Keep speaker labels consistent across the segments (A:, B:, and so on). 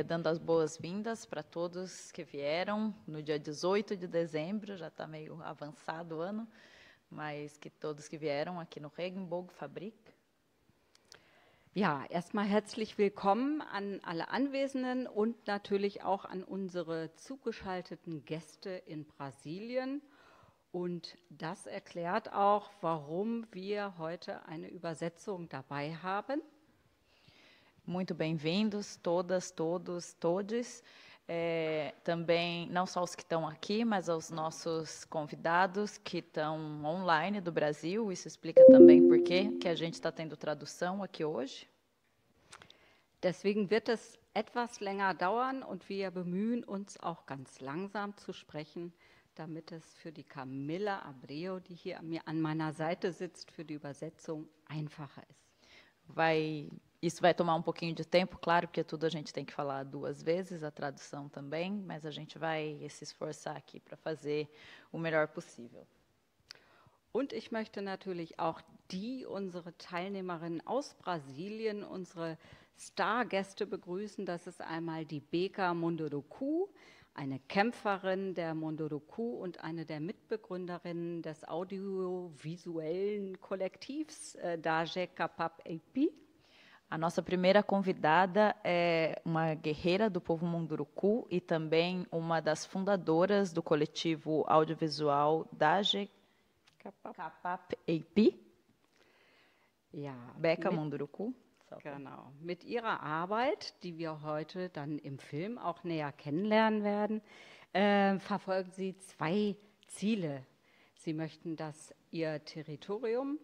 A: dando as boas-vindas para todos que vieram no dia 18 de dezembro, já está meio avançado o ano, mas que todos que vieram aqui no Regenbogenfabrik.
B: Ja, erstmal herzlich willkommen an alle Anwesenden und natürlich auch an unsere zugeschalteten Gäste in Brasilien. Und das erklärt auch, warum wir heute eine Übersetzung dabei haben.
A: Muito bem-vindos, todas, todos, todes. Também, não só os que estão aqui, mas aos nossos convidados que estão online do Brasil. Isso explica também por que a gente está tendo tradução aqui hoje.
B: Deswegen wird es etwas länger dauern und wir bemühen uns auch ganz langsam zu sprechen, damit es für die Camila Abreu, die hier an meiner Seite sitzt, für die Übersetzung einfacher ist.
A: Isso vai tomar um pouquinho de tempo, claro, porque tudo a gente tem que falar 2 vezes, a tradução também, mas a gente vai se esforçar aqui para fazer o melhor possível.
B: Und ich möchte natürlich auch unsere Teilnehmerinnen aus Brasilien, unsere Stargäste begrüßen. Das ist einmal die Beka Munduruku, eine Kämpferin der Munduruku und eine der Mitbegründerinnen des audiovisuellen Kollektivs Daje Kapap Eipi.
A: A nossa primeira convidada é uma guerreira do povo Munduruku e também uma das fundadoras do coletivo audiovisual Daje Kapap Eipi.
B: Ja,
A: Beka Munduruku.
B: Genau. Mit ihrer Arbeit, die wir heute dann im Film auch näher kennenlernen werden, verfolgen sie 2 Ziele. Sie möchten, dass ihr Territorium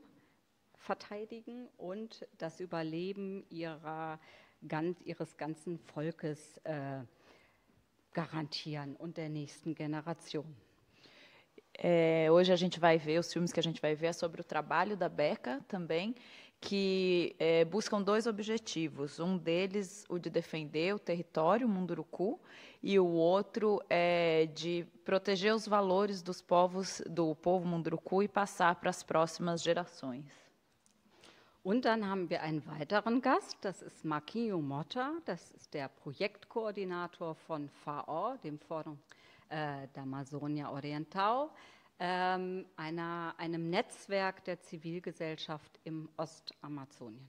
B: verteidigen und das Überleben ihres ganzen Volkes garantieren und der nächsten Generation.
A: Hoje a gente vai ver, os filmes que a gente vai ver é sobre o trabalho da Beka também, que buscam 2 objetivos. Um deles, o de defender o território Munduruku, e o outro é de proteger os valores do povo Munduruku e passar para as próximas gerações.
B: Und dann haben wir einen weiteren Gast, das ist Marquinho Mota, das ist der Projektkoordinator von FAO, dem Forum da Amazônia Oriental, einem Netzwerk der Zivilgesellschaft im Ostamazonien.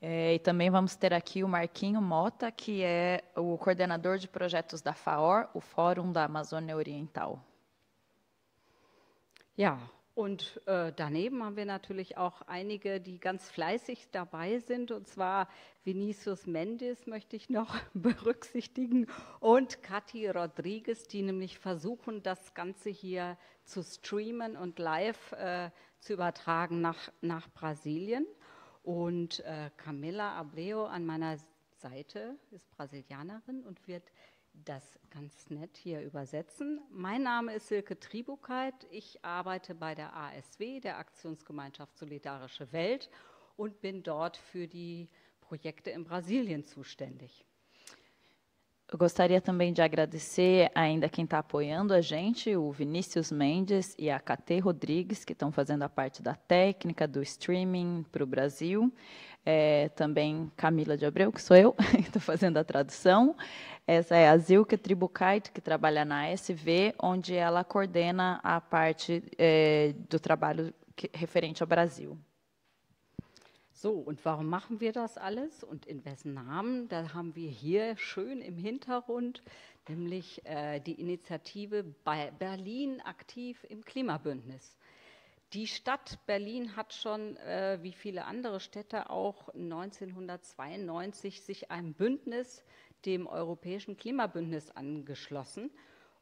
A: E também vamos ter aqui o Marquinho Mota, que é o coordenador de projetos da FAO, o Fórum da Amazônia Oriental.
B: Ja, und daneben haben wir natürlich auch einige, die ganz fleißig dabei sind, und zwar Vinicius Mendes möchte ich noch berücksichtigen und Katy Rodriguez, die nämlich versuchen, das Ganze hier zu streamen und live zu übertragen nach Brasilien. Und Camila Abreu an meiner Seite ist Brasilianerin und wird das ganz nett hier übersetzen. Mein Name ist Silke Tribukeit, ich arbeite bei der ASW, der Aktionsgemeinschaft Solidarische Welt, und bin dort für die Projekte in Brasilien zuständig.
A: Eu gostaria também de agradecer ainda quem está apoiando a gente, o Vinícius Mendes e a Katê Rodrigues, que estão fazendo a parte da técnica, do streaming para o Brasil. Também Camila de Abreu, que sou eu, que estou fazendo a tradução. Essa é a Silke Tribukeit, que trabalha na ASV, onde ela coordena a parte do trabalho referente ao Brasil.
B: So, und warum machen wir das alles und in wessen Namen? Da haben wir hier schön im Hintergrund, nämlich die Initiative bei Berlin aktiv im Klimabündnis. Die Stadt Berlin hat schon, wie viele andere Städte auch 1992 sich einem Bündnis, dem Europäischen Klimabündnis, angeschlossen.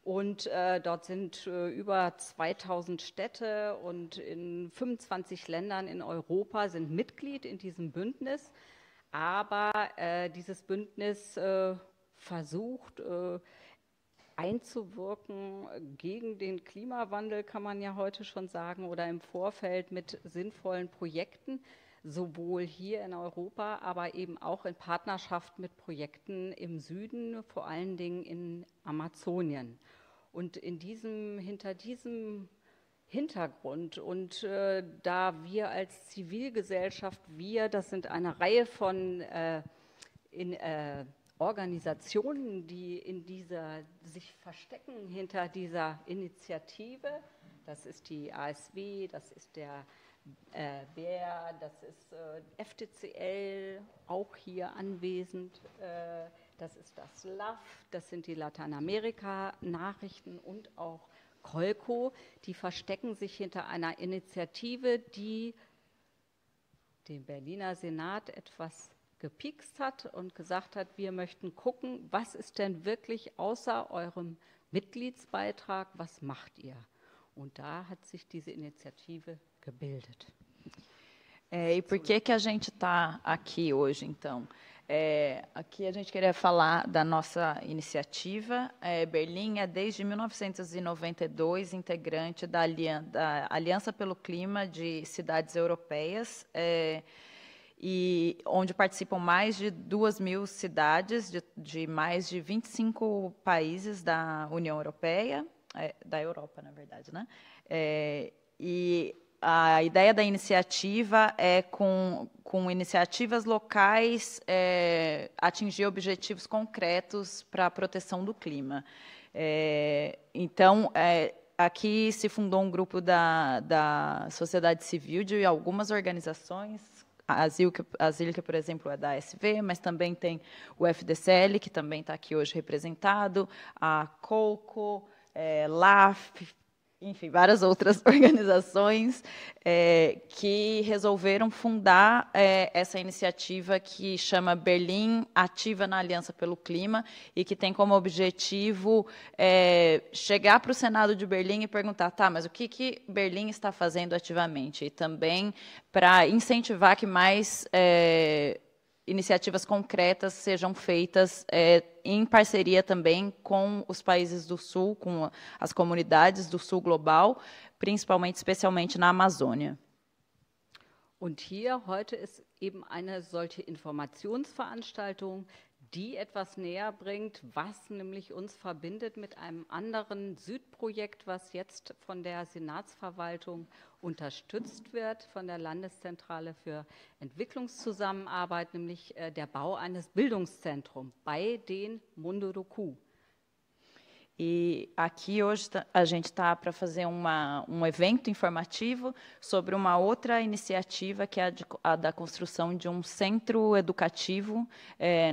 B: Und dort sind über 2000 Städte und in 25 Ländern in Europa sind Mitglied in diesem Bündnis. Aber dieses Bündnis versucht einzuwirken gegen den Klimawandel, kann man ja heute schon sagen, oder im Vorfeld mit sinnvollen Projekten, sowohl hier in Europa, aber eben auch in Partnerschaft mit Projekten im Süden, vor allen Dingen in Amazonien. Und hinter diesem Hintergrund und da wir als Zivilgesellschaft, das sind eine Reihe von Organisationen, die sich verstecken hinter dieser Initiative. Das ist die ASW, das ist der BER, das ist FTCL, auch hier anwesend. Das ist das LAF, das sind die Lateinamerika-Nachrichten und auch Kolko. Die verstecken sich hinter einer Initiative, die den Berliner Senat etwas gepikst hat und gesagt hat, wir möchten gucken, was ist denn wirklich außer eurem Mitgliedsbeitrag, was macht ihr? Und da hat sich diese Initiative gebildet.
A: E por que a gente está aqui hoje, então? Aqui a gente queria falar da nossa iniciativa. Berlim é, desde 1992, integrante da Aliança pelo Clima de Cidades Europeias, e onde participam mais de 2.000 cidades de mais de 25 países da União Europeia, da Europa, na verdade, né? E a ideia da iniciativa é, com iniciativas locais, atingir objetivos concretos para a proteção do clima. Então, aqui se fundou um grupo da sociedade civil de algumas organizações. A Zilke, por exemplo, é da ASV, mas também tem o FDCL, que também está aqui hoje representado, a Colco, LAF, enfim, várias outras organizações que resolveram fundar essa iniciativa que chama Berlim Ativa na Aliança pelo Clima e que tem como objetivo chegar para o Senado de Berlim e perguntar, tá, mas o que Berlim está fazendo ativamente? E também para incentivar que mais iniciativas concretas sejam feitas em parceria também com os países do Sul, com as comunidades do Sul global, especialmente na Amazônia.
B: Und hier heute ist eben eine solche Informationsveranstaltung, die etwas näher bringt, was nämlich uns verbindet mit einem anderen Südprojekt, was jetzt von der Senatsverwaltung unterstützt wird, von der Landeszentrale für Entwicklungszusammenarbeit, nämlich der Bau eines Bildungszentrums bei den Munduruku.
A: E aqui hoje a gente está para fazer um evento informativo sobre uma outra iniciativa, que é a da construção de um centro educativo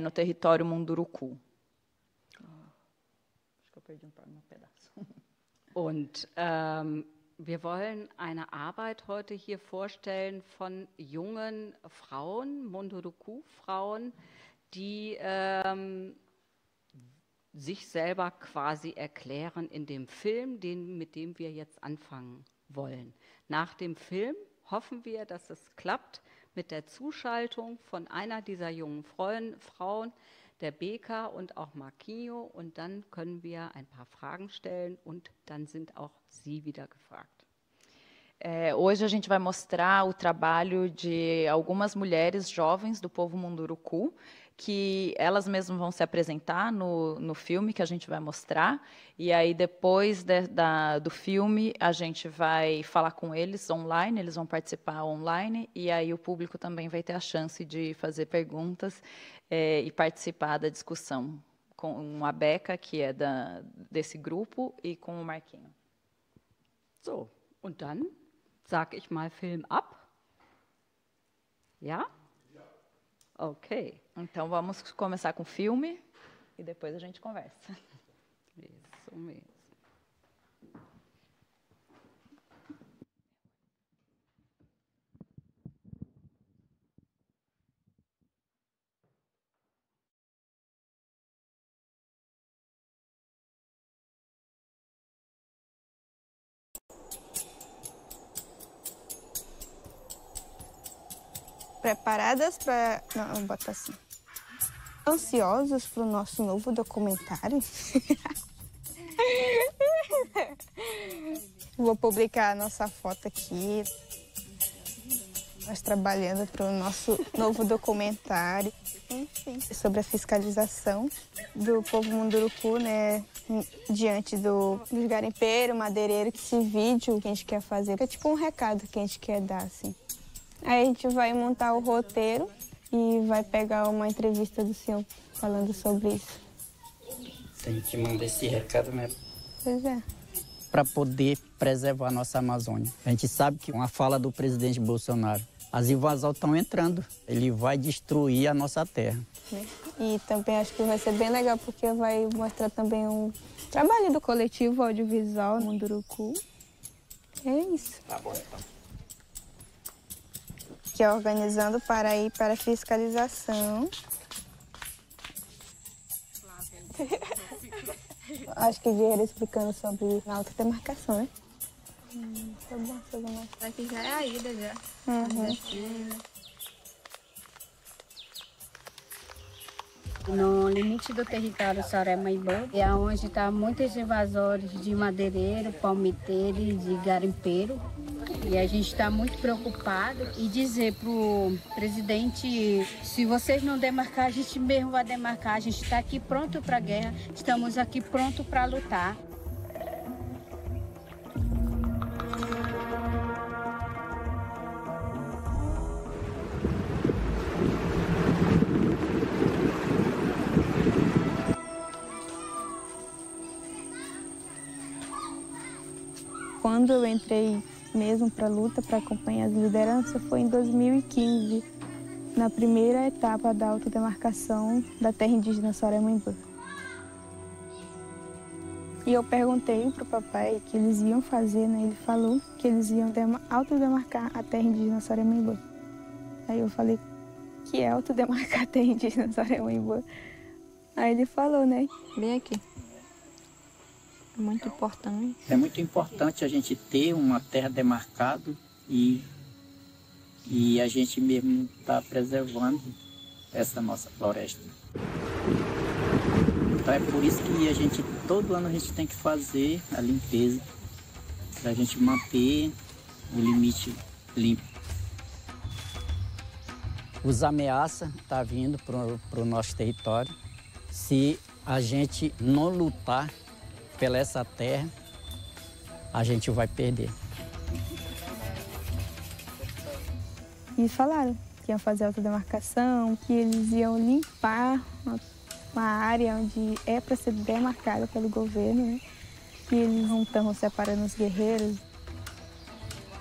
A: no território Munduruku. Acho que eu perdi um pedaço.
B: Und wir wollen eine Arbeit heute hier vorstellen von jungen Frauen, Munduruku-Frauen, die sich selber quasi erklären in dem Film, mit dem wir jetzt anfangen wollen. Nach dem Film hoffen wir, dass es klappt mit der Zuschaltung von einer dieser jungen Frauen, der Beka und auch Marquinho, und dann können wir ein paar Fragen stellen und dann sind auch Sie wieder gefragt.
A: Hoje a gente vai mostrar o trabalho de algumas mulheres jovens do povo Munduruku, que elas mesmas vão se apresentar no filme que a gente vai mostrar, e aí depois do filme a gente vai falar com eles online, eles vão participar online, e aí o público também vai ter a chance de fazer perguntas e participar da discussão com a Beca, que é desse grupo, e com o Marquinho.
B: So, und dann sage ich mal Film ab. Ja? Ok.
A: Então, vamos começar com o filme e depois a gente conversa.
B: Isso mesmo.
C: Preparadas para... Não, vou botar assim. Ansiosos para o nosso novo documentário? Vou publicar a nossa foto aqui. Nós trabalhando para o nosso novo documentário. Enfim, sobre a fiscalização do povo Munduruku, né? Diante dos garimpeiros, madeireiros, que esse vídeo que a gente quer fazer é tipo um recado que a gente quer dar, assim. Aí a gente vai montar o roteiro e vai pegar uma entrevista do senhor falando sobre isso.
D: Tem que mandar esse recado mesmo.
C: Pois é.
D: Para poder preservar a nossa Amazônia. A gente sabe que com a fala do presidente Bolsonaro, as invasões estão entrando. Ele vai destruir a nossa terra.
C: E também acho que vai ser bem legal, porque vai mostrar também um trabalho do coletivo audiovisual Munduruku. É isso.
D: Tá bom, então.
C: Que é organizando para ir para a fiscalização. Acho que Guerreiro explicando sobre a autodemarcação, né? Tá bom, tá bom.
E: Aqui já é a ida já. No limite do território Soré-Maibã, é onde está muitos invasores de madeireiro, palmiteiro e de garimpeiro. E a gente está muito preocupado e dizer para o presidente, se vocês não demarcar, a gente mesmo vai demarcar. A gente está aqui pronto para a guerra, estamos aqui pronto para lutar.
C: Quando eu entrei mesmo para a luta, para acompanhar as lideranças, foi em 2015, na primeira etapa da autodemarcação da terra indígena Soré-Maibã. E eu perguntei para o papai o que eles iam fazer, né? Ele falou que eles iam autodemarcar a terra indígena Soré-Maibã. Aí eu falei, que é autodemarcar a terra indígena Soré-Maibã? Aí ele falou, né? Bem aqui. Muito importante.
D: É muito importante a gente ter uma terra demarcada e a gente mesmo está preservando essa nossa floresta. Então é por isso que todo ano a gente tem que fazer a limpeza, para a gente manter o limite limpo. Os ameaças estão vindo para o nosso território. Se a gente não lutar pela essa terra, a gente vai perder.
C: E falaram que iam fazer autodemarcação, que eles iam limpar uma área onde é para ser demarcada pelo governo, né? Que eles não estão separando os guerreiros,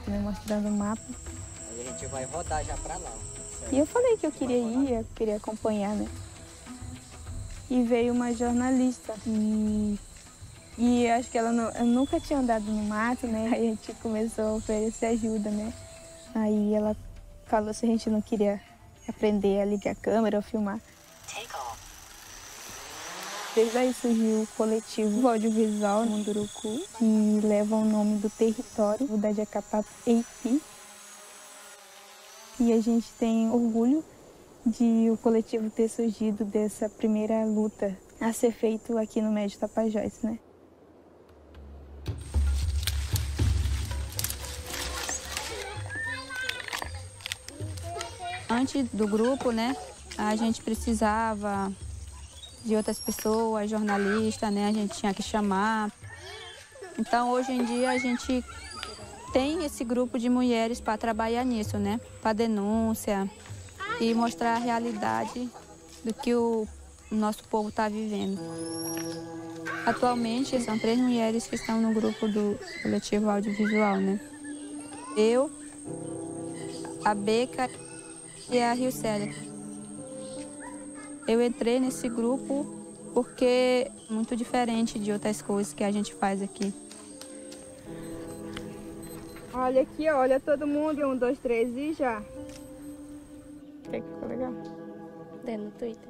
C: né? Mostrando o mapa.
D: Aí a gente vai rodar já para lá.
C: E eu falei que eu queria ir, eu queria acompanhar, né? E veio uma jornalista e acho que ela nunca tinha andado no mato, né? Aí a gente começou a oferecer ajuda, né? Aí ela falou se a gente não queria aprender a ligar a câmera ou filmar. Desde aí surgiu o coletivo audiovisual Munduruku, que leva o nome do território, o da Jacapá-Eipi. E a gente tem orgulho de o coletivo ter surgido dessa primeira luta a ser feito aqui no Médio Tapajós, né?
E: Antes do grupo, né, a gente precisava de outras pessoas, jornalistas, né, a gente tinha que chamar. Então, hoje em dia, a gente tem esse grupo de mulheres para trabalhar nisso, né, para denúncia e mostrar a realidade do que o nosso povo está vivendo. Atualmente, são 3 mulheres que estão no grupo do coletivo audiovisual, né. Eu, a Beca e a Riocélia. Eu entrei nesse grupo porque é muito diferente de outras coisas que a gente faz aqui.
C: Olha aqui, olha todo mundo. 1, 2, 3 e já. Que ficou legal?
E: No Twitter.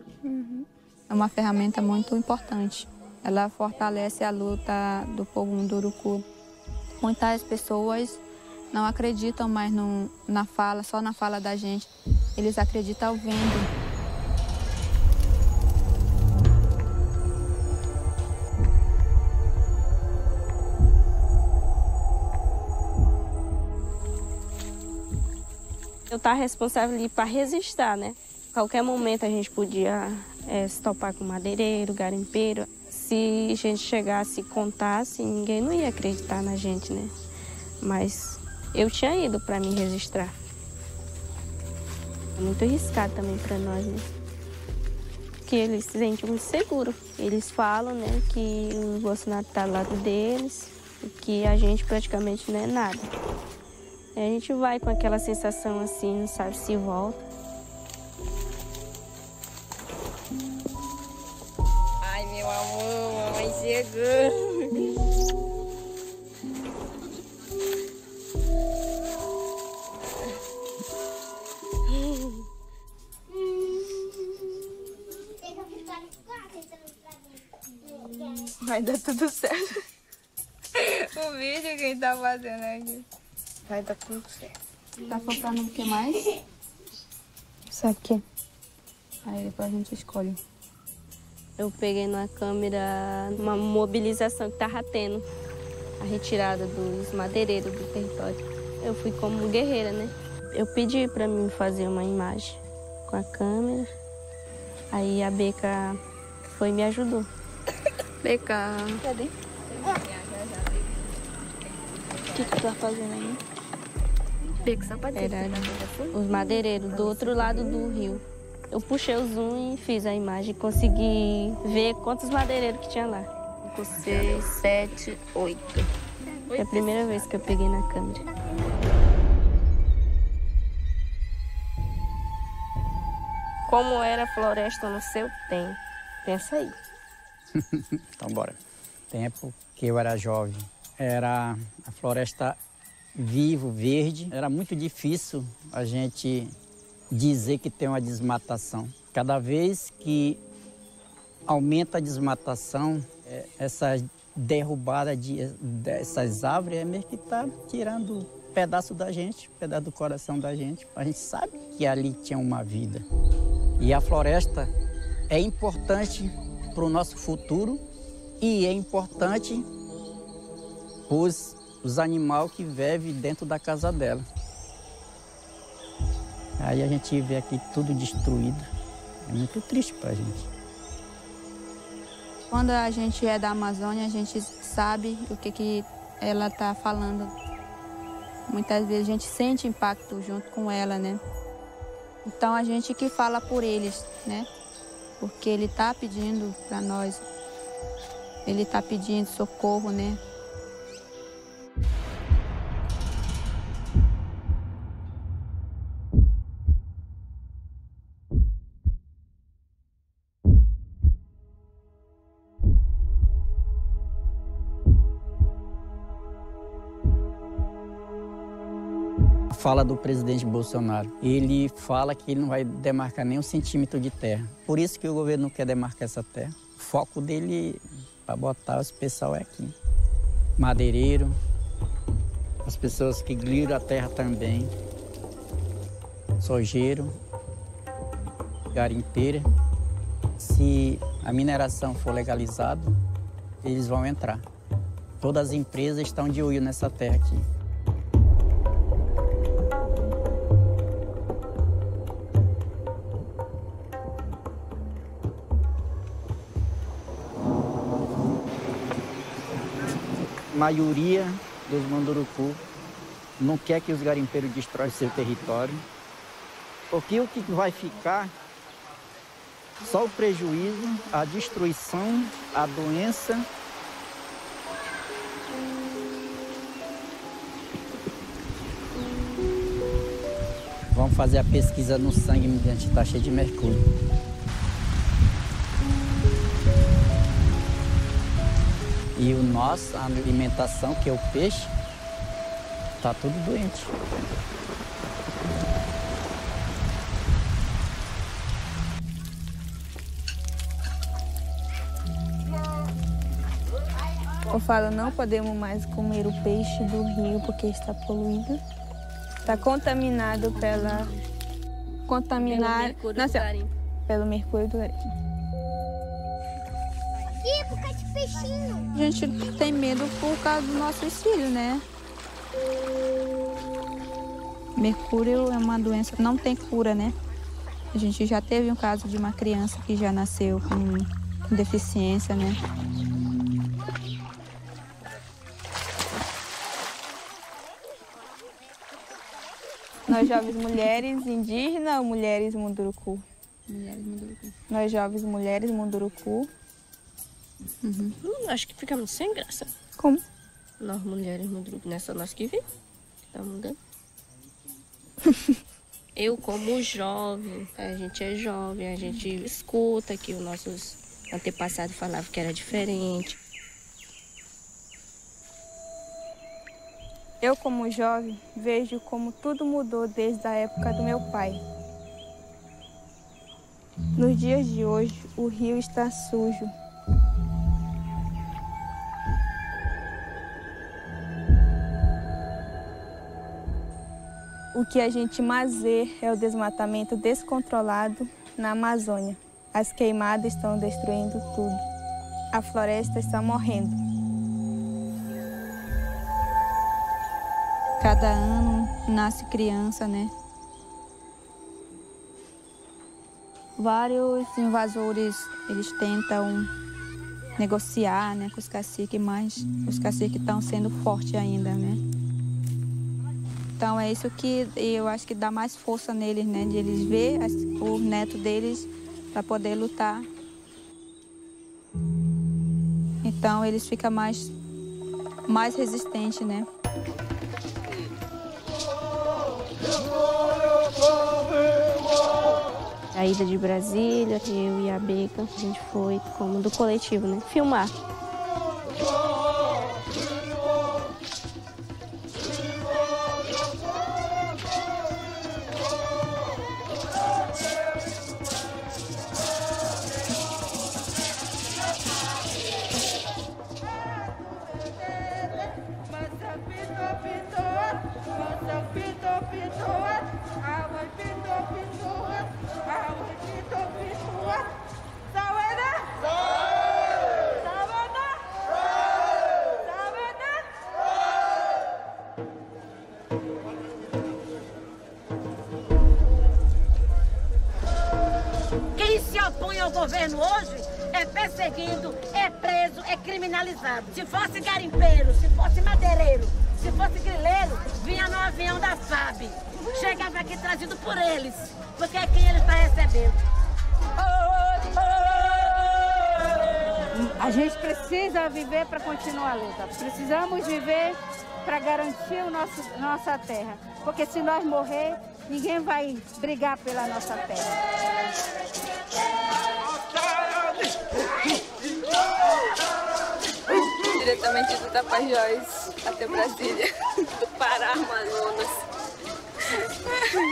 E: É uma ferramenta muito importante. Ela fortalece a luta do povo Munduruku. Muitas pessoas não acreditam mais na fala, só na fala da gente. Eles acreditam vendo.
F: Eu estava responsável ali para registrar, né? Qualquer momento a gente podia se topar com madeireiro, garimpeiro. Se a gente chegasse e contasse, ninguém não ia acreditar na gente, né? Mas eu tinha ido para me registrar. É muito arriscado também para nós, né? porque eles se sentem muito seguros. Eles falam, né, que o Bolsonaro está ao lado deles e que a gente praticamente não é nada. A gente vai com aquela sensação assim, não sabe se volta.
G: Ai, meu amor, mamãe chegou.
C: Vai dar tudo certo.
G: O vídeo quem tá fazendo aqui.
C: Vai dar tudo certo.
E: Tá comprando o que mais?
C: Sabe o quê?
E: Aí depois a gente escolhe.
F: Eu peguei na câmera uma mobilização que estava tendo, a retirada dos madeireiros do território. Eu fui como guerreira, né? Eu pedi para mim fazer uma imagem com a câmera, aí a Beca foi e me ajudou. Beca,
E: Cadê? O que tu tá fazendo aí?
F: Beca sapateira. Era os madeireiros do outro lado do rio. Eu puxei o zoom e fiz a imagem, consegui ver quantos madeireiros que tinha lá.
G: 5, 6, 7, 8.
F: É a primeira vez que eu peguei na câmera. Como era a floresta no seu tempo? Pensa aí.
D: Então, bora. Tempo que eu era jovem, era a floresta vivo, verde. Era muito difícil a gente dizer que tem uma desmatação. Cada vez que aumenta a desmatação, essa derrubada dessas árvores é mesmo que está tirando um pedaço da gente, um pedaço do coração da gente. A gente sabe que ali tinha uma vida. E a floresta é importante para o nosso futuro e é importante para os animais que vivem dentro da casa dela. Aí a gente vê aqui tudo destruído. É muito triste para a gente.
E: Quando a gente é da Amazônia, a gente sabe o que ela está falando. Muitas vezes a gente sente impacto junto com ela, né? Então a gente que fala por eles, né? Porque ele está pedindo para nós. Ele está pedindo socorro, né?
D: Fala do presidente Bolsonaro. Ele fala que ele não vai demarcar nem um centímetro de terra. Por isso que o governo não quer demarcar essa terra. O foco dele para botar os pessoal é aqui. Madeireiro, as pessoas que gliram a terra também, sojeiro, garimpeira. Se a mineração for legalizada, eles vão entrar. Todas as empresas estão de olho nessa terra aqui. A maioria dos Munduruku não quer que os garimpeiros destroem seu território, porque o que vai ficar só o prejuízo, a destruição, a doença. Vamos fazer a pesquisa no sangue, a gente está cheio de mercúrio. E a nossa alimentação, que é o peixe, está tudo doente.
C: Eu falo, não podemos mais comer o peixe do rio porque está poluído. Está contaminado pela... Pelo mercúrio do garimpo.
E: A gente tem medo por causa dos nossos filhos, né? Mercúrio é uma doença que não tem cura, né? A gente já teve um caso de uma criança que já nasceu com deficiência, né?
C: Nós jovens mulheres indígenas ou mulheres Munduruku?
F: Mulheres Munduruku.
C: Nós jovens mulheres Munduruku.
F: Acho que ficamos sem graça.
C: Como?
F: Nós mulheres Munduruku, não é só nós que vimos. Tá mudando. Eu, como jovem, a gente é jovem, a gente escuta que os nossos antepassados falavam que era diferente.
C: Eu, como jovem, vejo como tudo mudou desde a época do meu pai. Nos dias de hoje, o rio está sujo. O que a gente mais vê é o desmatamento descontrolado na Amazônia. As queimadas estão destruindo tudo. A floresta está morrendo.
H: Cada ano nasce criança, né? Vários invasores, eles tentam negociar, né, com os caciques, mas os caciques estão sendo fortes ainda, né? Então é isso que eu acho que dá mais força neles, né? De eles ver o neto deles para poder lutar. Então eles ficam mais resistentes, né?
F: A ida de Brasília, eu e a Beca, a gente foi como do coletivo, né? Filmar.
I: Quem se opõe ao governo hoje é perseguido, é preso, é criminalizado. Se fosse garimpeiro, se fosse madeireiro, se fosse grileiro, vinha no avião da FAB. Chegava aqui trazido por eles, porque é quem ele está recebendo.
B: A gente precisa viver para continuar a luta. Precisamos viver para garantir nossa terra. Porque se nós morrer, ninguém vai brigar pela nossa terra.
G: Diretamente do Tapajós até Brasília, do Pará, Amazonas.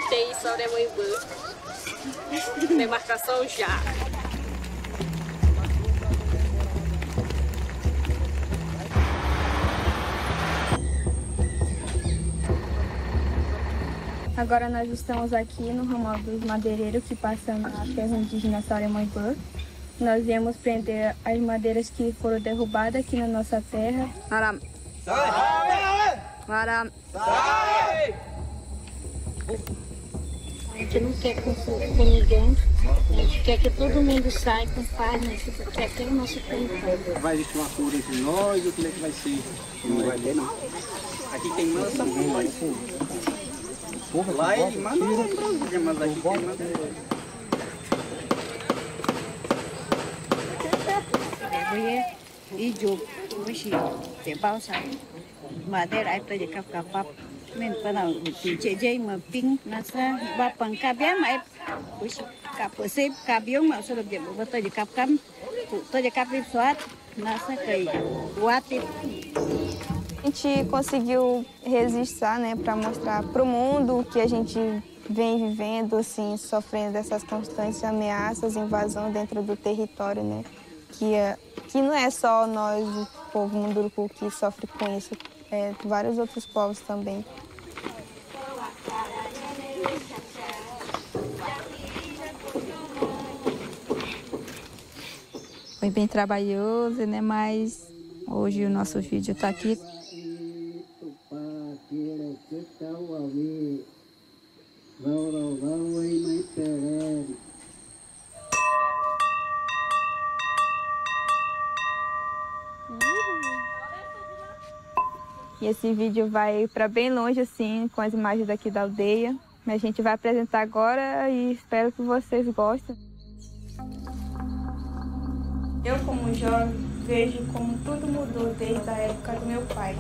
F: TI Soremoibã. Demarcação já.
C: Agora nós estamos aqui no ramal dos madeireiros que passa na terra indígena Soremoibã. Nós viemos prender as madeiras que foram derrubadas aqui na nossa terra.
J: Maram. Maram.
E: A gente não quer conflito com ninguém. A gente quer que todo mundo saia com paz, né? Quer ter o nosso território.
K: Vai existir um acordo entre nós ou como é que vai ser? Não vai ter, não. Aqui quem manda essa porra. Lá ele manda no Brasil, mas aqui quem manda.
J: Ijo, hoje tem balsa, madeira aí para de capap, men para o tijej uma ping nasa bapang kabia mai, hoje capose cabião mas só de botar de capcam, tô de capim suat nasa cai, guate.
C: A gente conseguiu resistir, né, para mostrar para o mundo que a gente vem vivendo, assim, sofrendo dessas constantes ameaças, invasão dentro do território, né? Que não é só nós, o povo Munduruku, que sofre com isso, vários outros povos também.
H: Foi bem trabalhoso, né? Mas hoje o nosso vídeo está aqui.
C: E esse vídeo vai para bem longe, assim, com as imagens daqui da aldeia. A gente vai apresentar agora e espero que vocês gostem. Eu, como jovem, vejo como tudo mudou desde a época do meu pai.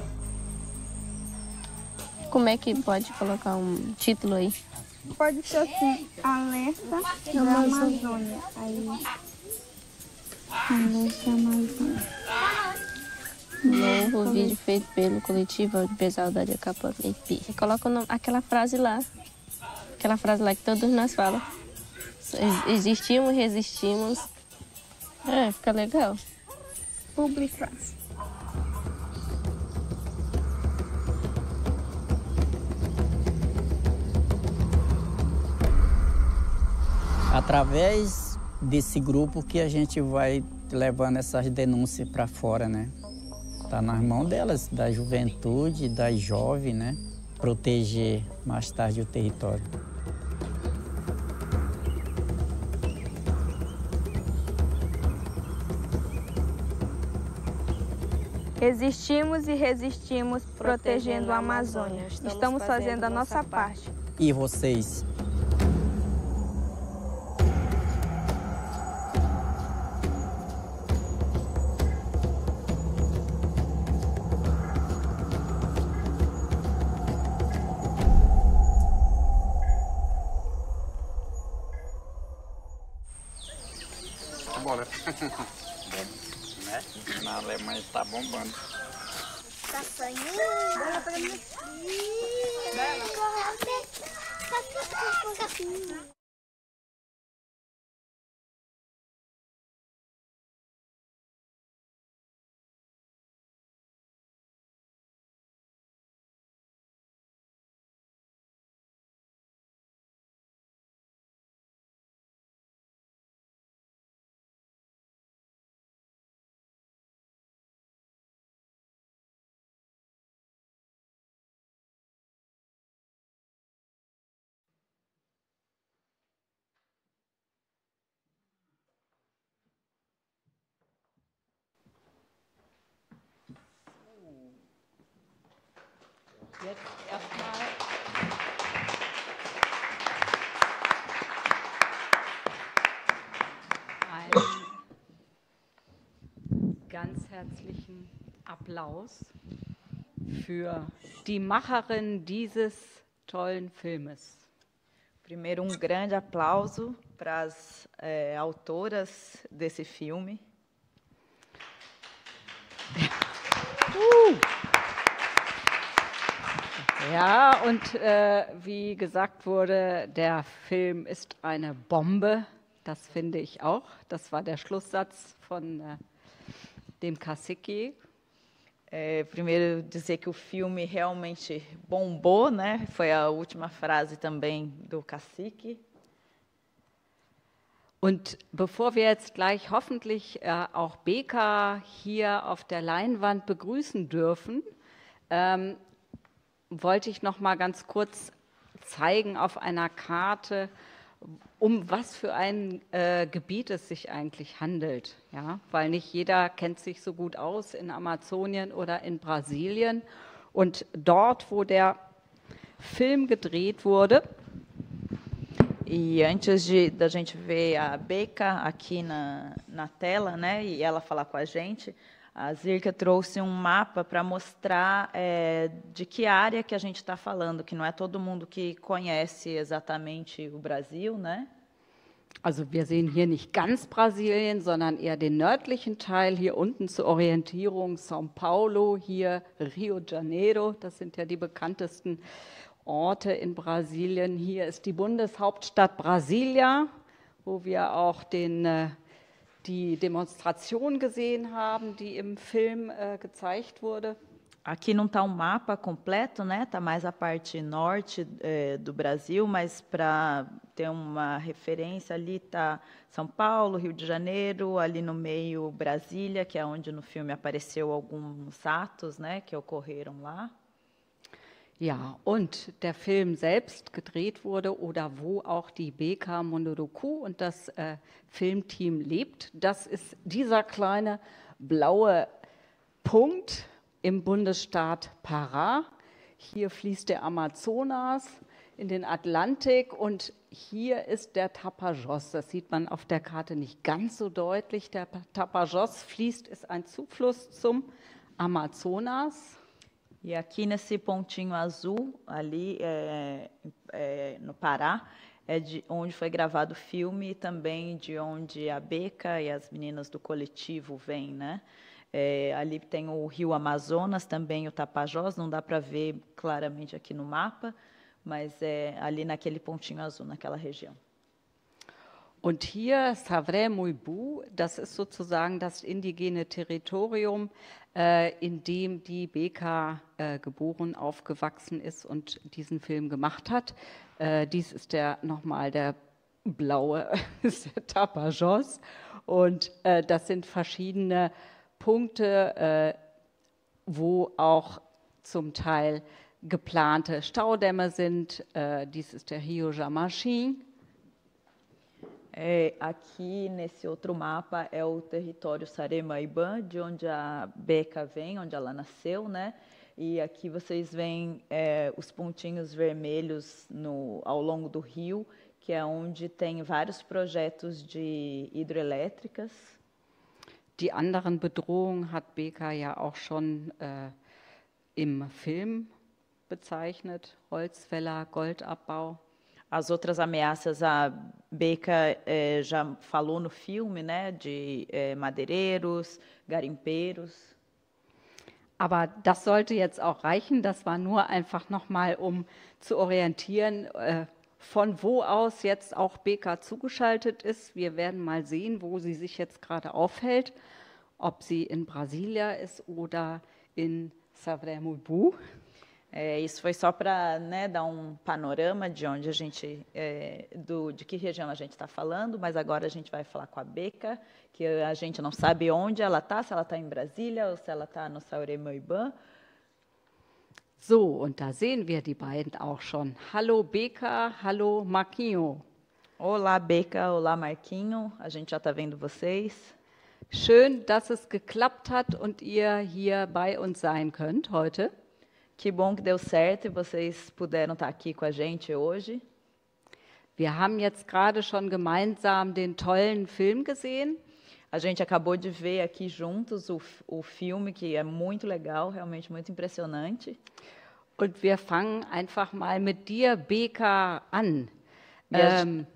F: Como é que pode colocar um título aí?
C: Pode ser assim, Alerta da Amazônia. Aí, Alerta Amazônia.
F: Novo vídeo feito pelo coletivo de pessoal da Acapamepi. E coloca aquela frase lá. Aquela frase lá que todos nós falamos. Existimos, resistimos. Fica legal.
C: Public frase.
D: Através desse grupo que a gente vai levando essas denúncias para fora, né? Tá nas mãos delas, da juventude, das jovens, né? Proteger mais tarde o território.
C: Existimos e resistimos protegendo a Amazônia. Estamos fazendo a nossa parte.
D: E vocês?
K: Bom, né?
D: Né? Na Alemanha está bombando.
L: Tá sonhando. Bora pra minha filha.
B: Jetzt erstmal einen ganz herzlichen Applaus für die Macherin dieses tollen Filmes.
A: Primeiro, grande aplauso para as autoras desse filme.
B: Ja, und wie gesagt wurde, der Film ist eine Bombe. Das finde ich auch. Das war der Schlusssatz von dem Cacique.
A: Primeiro, dizer que o filme realmente bombou, né? Foi a última frase também do Cacique.
B: Und bevor wir jetzt gleich hoffentlich auch Beka hier auf der Leinwand begrüßen dürfen, wollte ich noch mal ganz kurz zeigen auf einer Karte, um was für ein Gebiet es sich eigentlich handelt. Ja? Weil nicht jeder kennt sich so gut aus in Amazonien oder in Brasilien. Und dort, wo der Film gedreht wurde.
A: E antes da gente ver a Beka aqui na tela, né, e ela falar com a gente, a Zirka trouxe mapa para mostrar de que área que a gente está falando, que não é todo mundo que conhece exatamente o Brasil, né?
B: Also wir sehen hier nicht ganz Brasilien, sondern eher den nördlichen Teil, hier unten zur Orientierung São Paulo, hier Rio de Janeiro, das sind ja die bekanntesten Orte in Brasilien. Hier ist die Bundeshauptstadt Brasilia, wo wir auch die Demonstration gesehen haben, die im Film gezeigt wurde.
A: Aqui não está mapa completo, né? Está mais a parte norte do Brasil, mas para ter uma referência, ali está São Paulo, Rio de Janeiro, ali no meio Brasília, que é onde no filme apareceu alguns atos, né, que ocorreram lá.
B: Ja, und der Film selbst gedreht wurde oder wo auch die Beka Munduruku und das Filmteam lebt, das ist dieser kleine blaue Punkt im Bundesstaat Pará. Hier fließt der Amazonas in den Atlantik und hier ist der Tapajós. Das sieht man auf der Karte nicht ganz so deutlich. Der Tapajós fließt, ist ein Zufluss zum Amazonas.
A: E aqui nesse pontinho azul, ali no Pará, é de onde foi gravado o filme e também de onde a Beca e as meninas do coletivo vêm, né? Ali tem o rio Amazonas, também o Tapajós, não dá para ver claramente aqui no mapa, mas é ali naquele pontinho azul, naquela região.
B: Und hier Savré-Muibu, das ist sozusagen das indigene Territorium, in dem die Beca geboren, aufgewachsen ist und diesen Film gemacht hat. Dies ist nochmal der blaue, ist der Tapajós. Und das sind verschiedene Punkte, wo auch zum Teil geplante Staudämme sind. Dies ist der Rio Jamachim.
A: Aqui, nesse outro mapa, é o território Saremaibã, de onde a Beca vem, onde ela nasceu, né? E aqui vocês veem os pontinhos vermelhos ao longo do rio, que é onde tem vários projetos de hidrelétricas.
B: Die anderen Bedrohungen hat Beca ja auch schon im Film bezeichnet, Holzfäller, Goldabbau.
A: As outras ameaças a Beca já falou no filme, né, de madeireiros, garimpeiros.
B: Aber das sollte jetzt auch reichen. Das war nur einfach nochmal, um zu orientieren, von wo aus jetzt auch Beca zugeschaltet ist. Wir werden mal sehen, wo sie sich jetzt gerade aufhält, ob sie in Brasília ist oder in Savré-Muibu.
A: Isso foi só para, né, dar panorama de onde de que região a gente está falando, mas agora a gente vai falar com a Beca, que a gente não sabe onde ela está, se ela está em Brasília ou se ela está no Sauré-Moibã.
B: So, und da sehen wir die beiden auch schon. Hallo Beca, hallo Marquinho.
A: Olá Beca, olá Marquinho, a gente já está vendo vocês.
B: Schön, dass es geklappt hat und ihr hier bei uns sein könnt heute.
A: Que bom que deu certo e vocês puderam estar aqui com a gente hoje.
B: Wir haben jetzt gerade schon gemeinsam den tollen Film gesehen.
A: A gente acabou de ver aqui juntos o filme, que é muito legal, realmente muito impressionante.
B: Und wir fangen einfach mal mit dir, Beca, an.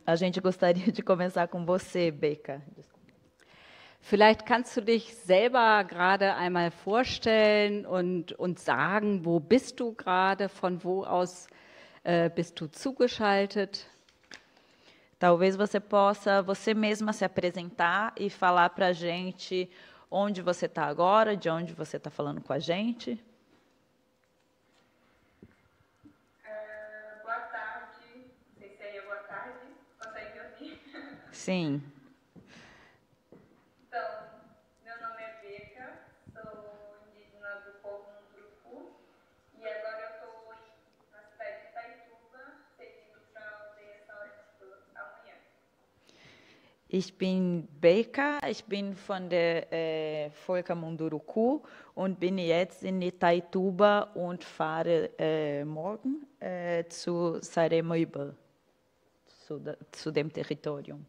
A: A gente gostaria de começar com você, Beca.
B: Vielleicht kannst du dich selber gerade einmal vorstellen und sagen, wo bist du gerade, von wo aus bist du zugeschaltet?
A: Talvez você possa você mesma se apresentar e falar para a gente onde você está agora, de onde você está falando com a gente.
G: Boa tarde, não sei se aí é boa tarde, consegue ouvir?
A: Sim. Ich bin Beca, ich bin von der Volker Munduruku und bin jetzt in Itaituba und fahre morgen zu Saremoibã, zu dem Territorium.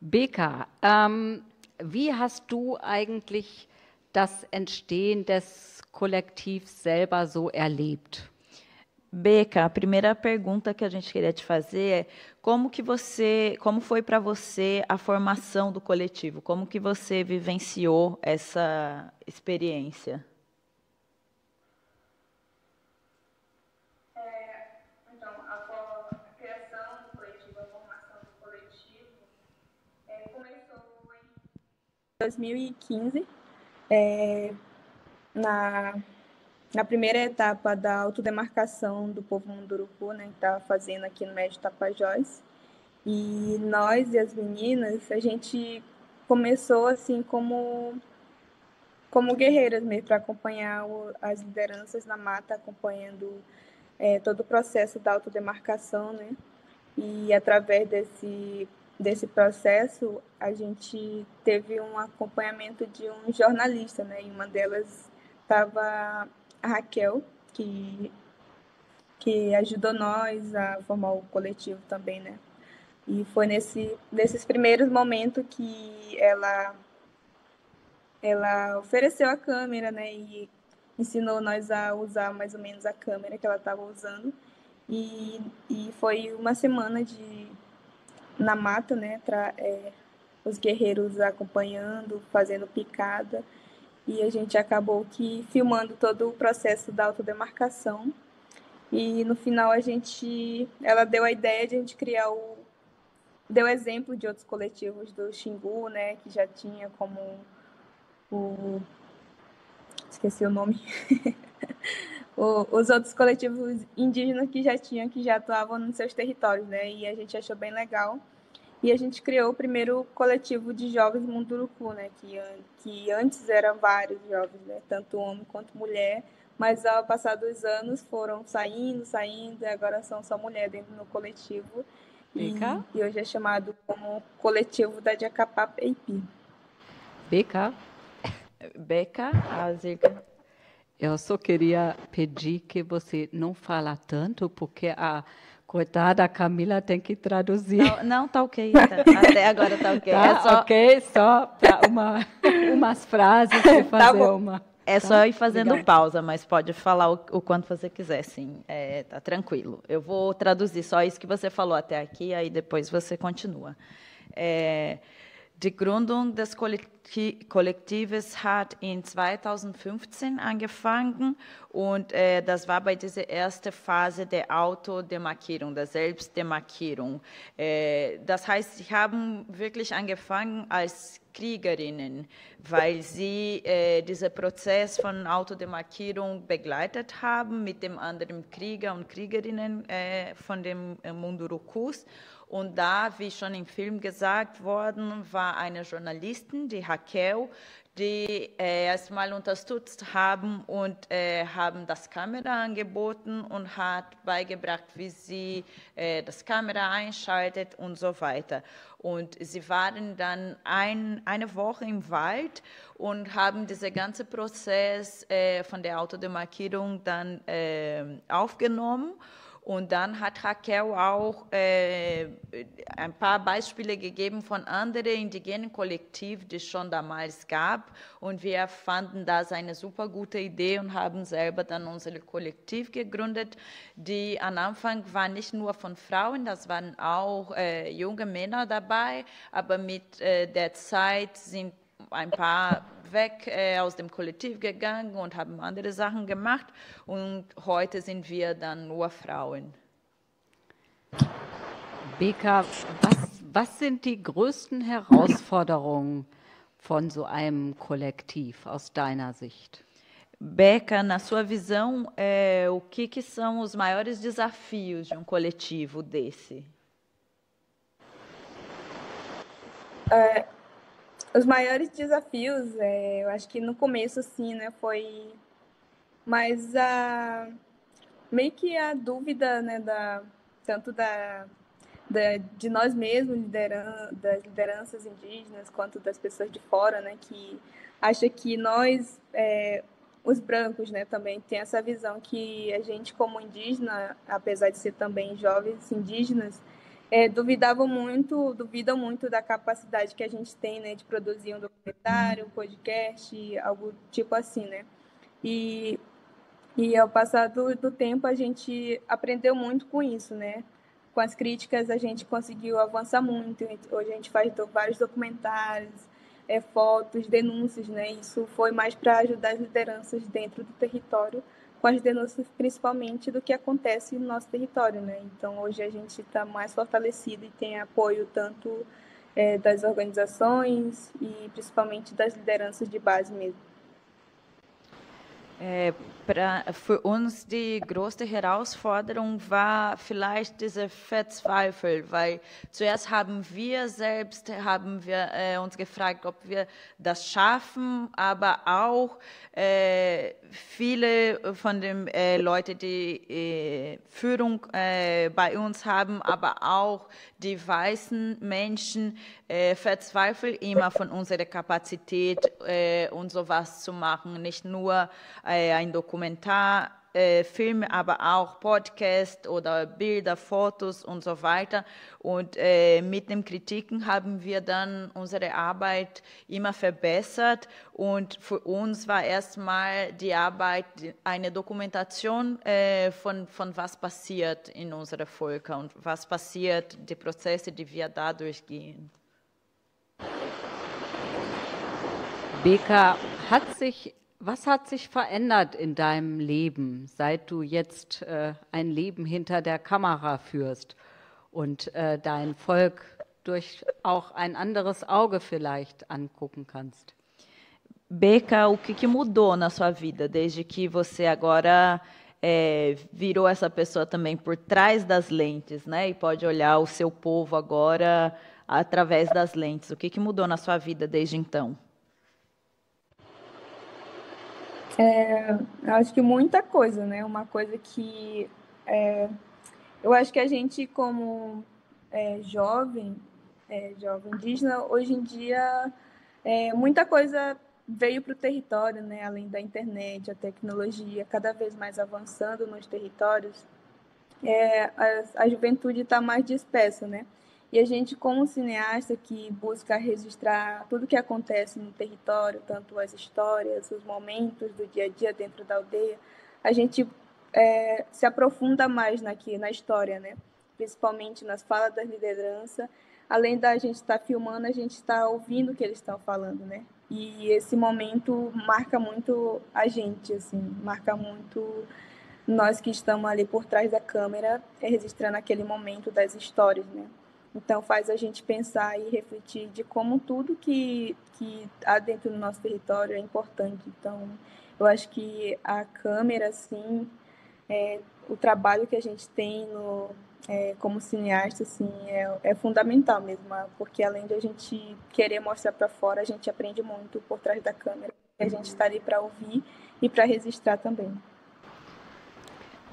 B: Beca, wie hast du eigentlich das Entstehen des Kollektivs selber so erlebt?
A: Beca, a primeira pergunta que a gente queria te fazer é como foi para você a formação do coletivo? Como que você vivenciou essa experiência?
G: Então, a criação do coletivo, a formação do coletivo, começou em
C: 2015, na primeira etapa da autodemarcação do povo Munduruku, né, que estava fazendo aqui no Médio Tapajós. E nós e as meninas, a gente começou assim como guerreiras mesmo, para acompanhar as lideranças na mata, acompanhando todo o processo da autodemarcação, né? E através desse processo, a gente teve um acompanhamento de um jornalista, né? E uma delas estava a Raquel, que que ajudou nós a formar o coletivo também, né? E foi nesses primeiros momentos que ela ofereceu a câmera, né? E ensinou nós a usar mais ou menos a câmera que ela estava usando. E foi uma semana na mata, né? Os guerreiros acompanhando, fazendo picada. E a gente acabou filmando todo o processo da autodemarcação. E no final ela deu a ideia de a gente criar deu exemplo de outros coletivos do Xingu, né? Que já tinha como esqueci o nome. Os outros coletivos indígenas que já atuavam nos seus territórios, né? E a gente achou bem legal. E a gente criou o primeiro coletivo de jovens Munduruku, né? Que antes eram vários jovens, né? Tanto homem quanto mulher, mas ao passar dos anos foram saindo, e agora são só mulher dentro do coletivo. E hoje é chamado como Coletivo da Jacapá Eipi.
B: Beca, eu só queria pedir que você não fala tanto, porque a coitada Camila tem que traduzir.
A: Não, tá ok. Até agora tá ok.
B: Tá, só para umas frases e fazer uma...
A: É só ir fazendo pausa, mas pode falar o quanto você quiser, sim. Tá tranquilo. Eu vou traduzir só isso que você falou até aqui, aí depois você continua. Die Gründung des Kollektives hat in 2015 angefangen und das war bei dieser ersten Phase der Autodemarkierung, der Selbstdemarkierung. Das heißt, sie haben wirklich angefangen als Kriegerinnen, weil sie diesen Prozess von Autodemarkierung begleitet haben mit dem anderen Krieger und Kriegerinnen von dem Mundurukus. Und da, wie schon im Film gesagt worden, war eine Journalistin, die Raquel, die erstmal unterstützt haben und haben das Kamera angeboten und hat beigebracht, wie sie das Kamera einschaltet und so weiter. Und sie waren dann eine Woche im Wald und haben diesen ganzen Prozess von der Autodemarkierung dann aufgenommen. Und dann hat Raquel auch ein paar Beispiele gegeben von anderen indigenen Kollektiven, die es schon damals gab. Und wir fanden das eine super gute Idee und haben selber dann unser Kollektiv gegründet. Die am Anfang war nicht nur von Frauen, das waren auch junge Männer dabei. Aber mit der Zeit sind ein paar weg aus dem Kollektiv gegangen und haben andere Sachen gemacht. Und heute sind wir dann nur Frauen.
B: Beka, was sind die größten Herausforderungen von so einem Kollektiv aus deiner Sicht?
A: Beca, na sua visão, o que são os maiores desafios de coletivo desse?
C: Os maiores desafios, eu acho que no começo, assim, né, foi mais meio que a dúvida, né, tanto de nós mesmos, das lideranças indígenas, quanto das pessoas de fora, né, que acha que nós, os brancos, né, também tem essa visão que a gente, como indígena, apesar de ser também jovens indígenas, duvidam muito da capacidade que a gente tem, né, de produzir um documentário, um podcast, algo tipo assim, né? E ao passar do tempo, a gente aprendeu muito com isso, né? Com as críticas, a gente conseguiu avançar muito. Hoje a gente faz vários documentários, fotos, denúncias, né? Isso foi mais para ajudar as lideranças dentro do território, com as denúncias principalmente do que acontece no nosso território, né? Então, hoje a gente está mais fortalecido e tem apoio tanto das organizações e principalmente das lideranças de base mesmo.
A: Für uns die größte Herausforderung war vielleicht diese Verzweiflung, weil zuerst haben wir uns gefragt, ob wir das schaffen, aber auch viele von den Leuten, die Führung bei uns haben, aber auch die weißen Menschen verzweifeln immer von unserer Kapazität und sowas zu machen, nicht nur ein Dokumentar Filme, aber auch Podcast oder Bilder, Fotos und so weiter. Und mit den Kritiken haben wir dann unsere Arbeit immer verbessert. Und für uns war erstmal die Arbeit eine Dokumentation von was passiert in unseren Völkern und was passiert, die Prozesse, die wir dadurch gehen.
B: Beka, was hat sich verändert in deinem Leben, seit du jetzt ein Leben hinter der Kamera führst und dein Volk durch auch ein anderes Auge vielleicht angucken kannst?
A: Beka, o que mudou na sua vida desde que você agora virou essa pessoa também por trás das lentes, né? E pode olhar o seu povo agora através das lentes. O que mudou na sua vida desde então?
M: Acho que muita coisa, né? Uma coisa que eu acho que a gente, como jovem indígena, hoje em dia, muita coisa veio para o território, né? Além da internet, a tecnologia, cada vez mais avançando nos territórios, a juventude está mais dispersa, né? E a gente, como cineasta que busca registrar tudo o que acontece no território, tanto as histórias, os momentos do dia a dia dentro da aldeia, a gente se aprofunda mais na história, né? Principalmente nas falas da liderança. Além da gente estar filmando, a gente está ouvindo o que eles estão falando, né? E esse momento marca muito a gente, assim, marca muito nós que estamos ali por trás da câmera, registrando aquele momento das histórias, né? Então, faz a gente pensar e refletir de como tudo que há dentro do nosso território é importante. Então, eu acho que a câmera, assim, o trabalho que a gente tem como cineasta, assim, é fundamental mesmo, porque além de a gente querer mostrar para fora, a gente aprende muito por trás da câmera. A gente está ali para ouvir e para registrar também.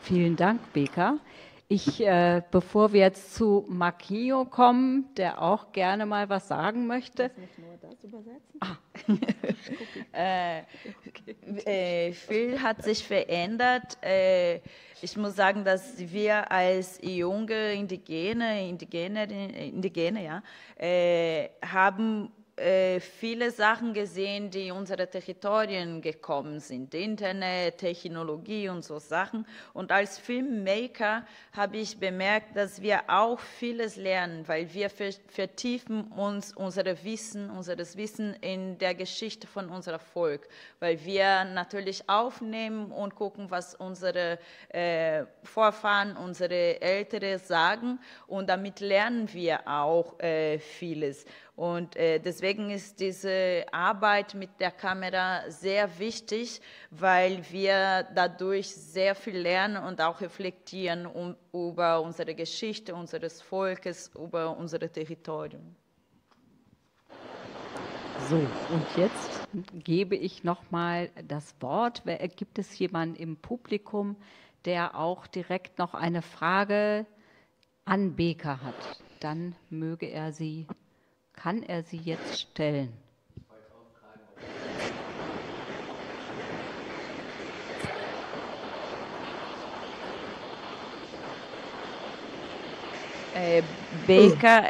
B: Vielen Dank, Beka. Bevor wir jetzt zu Marquinho kommen, der auch gerne mal was sagen möchte.
A: Viel hat sich verändert. Ich muss sagen, dass wir als junge Indigene, ja, haben viele Sachen gesehen, die in unsere Territorien gekommen sind. Internet, Technologie und so Sachen. Und als Filmmaker habe ich bemerkt, dass wir auch vieles lernen, weil wir vertiefen unseres Wissen in der Geschichte von unserem Volk. Weil wir natürlich aufnehmen und gucken, was unsere Vorfahren, unsere Ältere sagen. Und damit lernen wir auch vieles. Und deswegen ist diese Arbeit mit der Kamera sehr wichtig, weil wir dadurch sehr viel lernen und auch reflektieren über unsere Geschichte, unseres Volkes, über unser Territorium.
B: So, und jetzt gebe ich noch mal das Wort. Gibt es jemanden im Publikum, der auch direkt noch eine Frage an Beka hat? Dann kann er sie jetzt stellen.
A: Beka,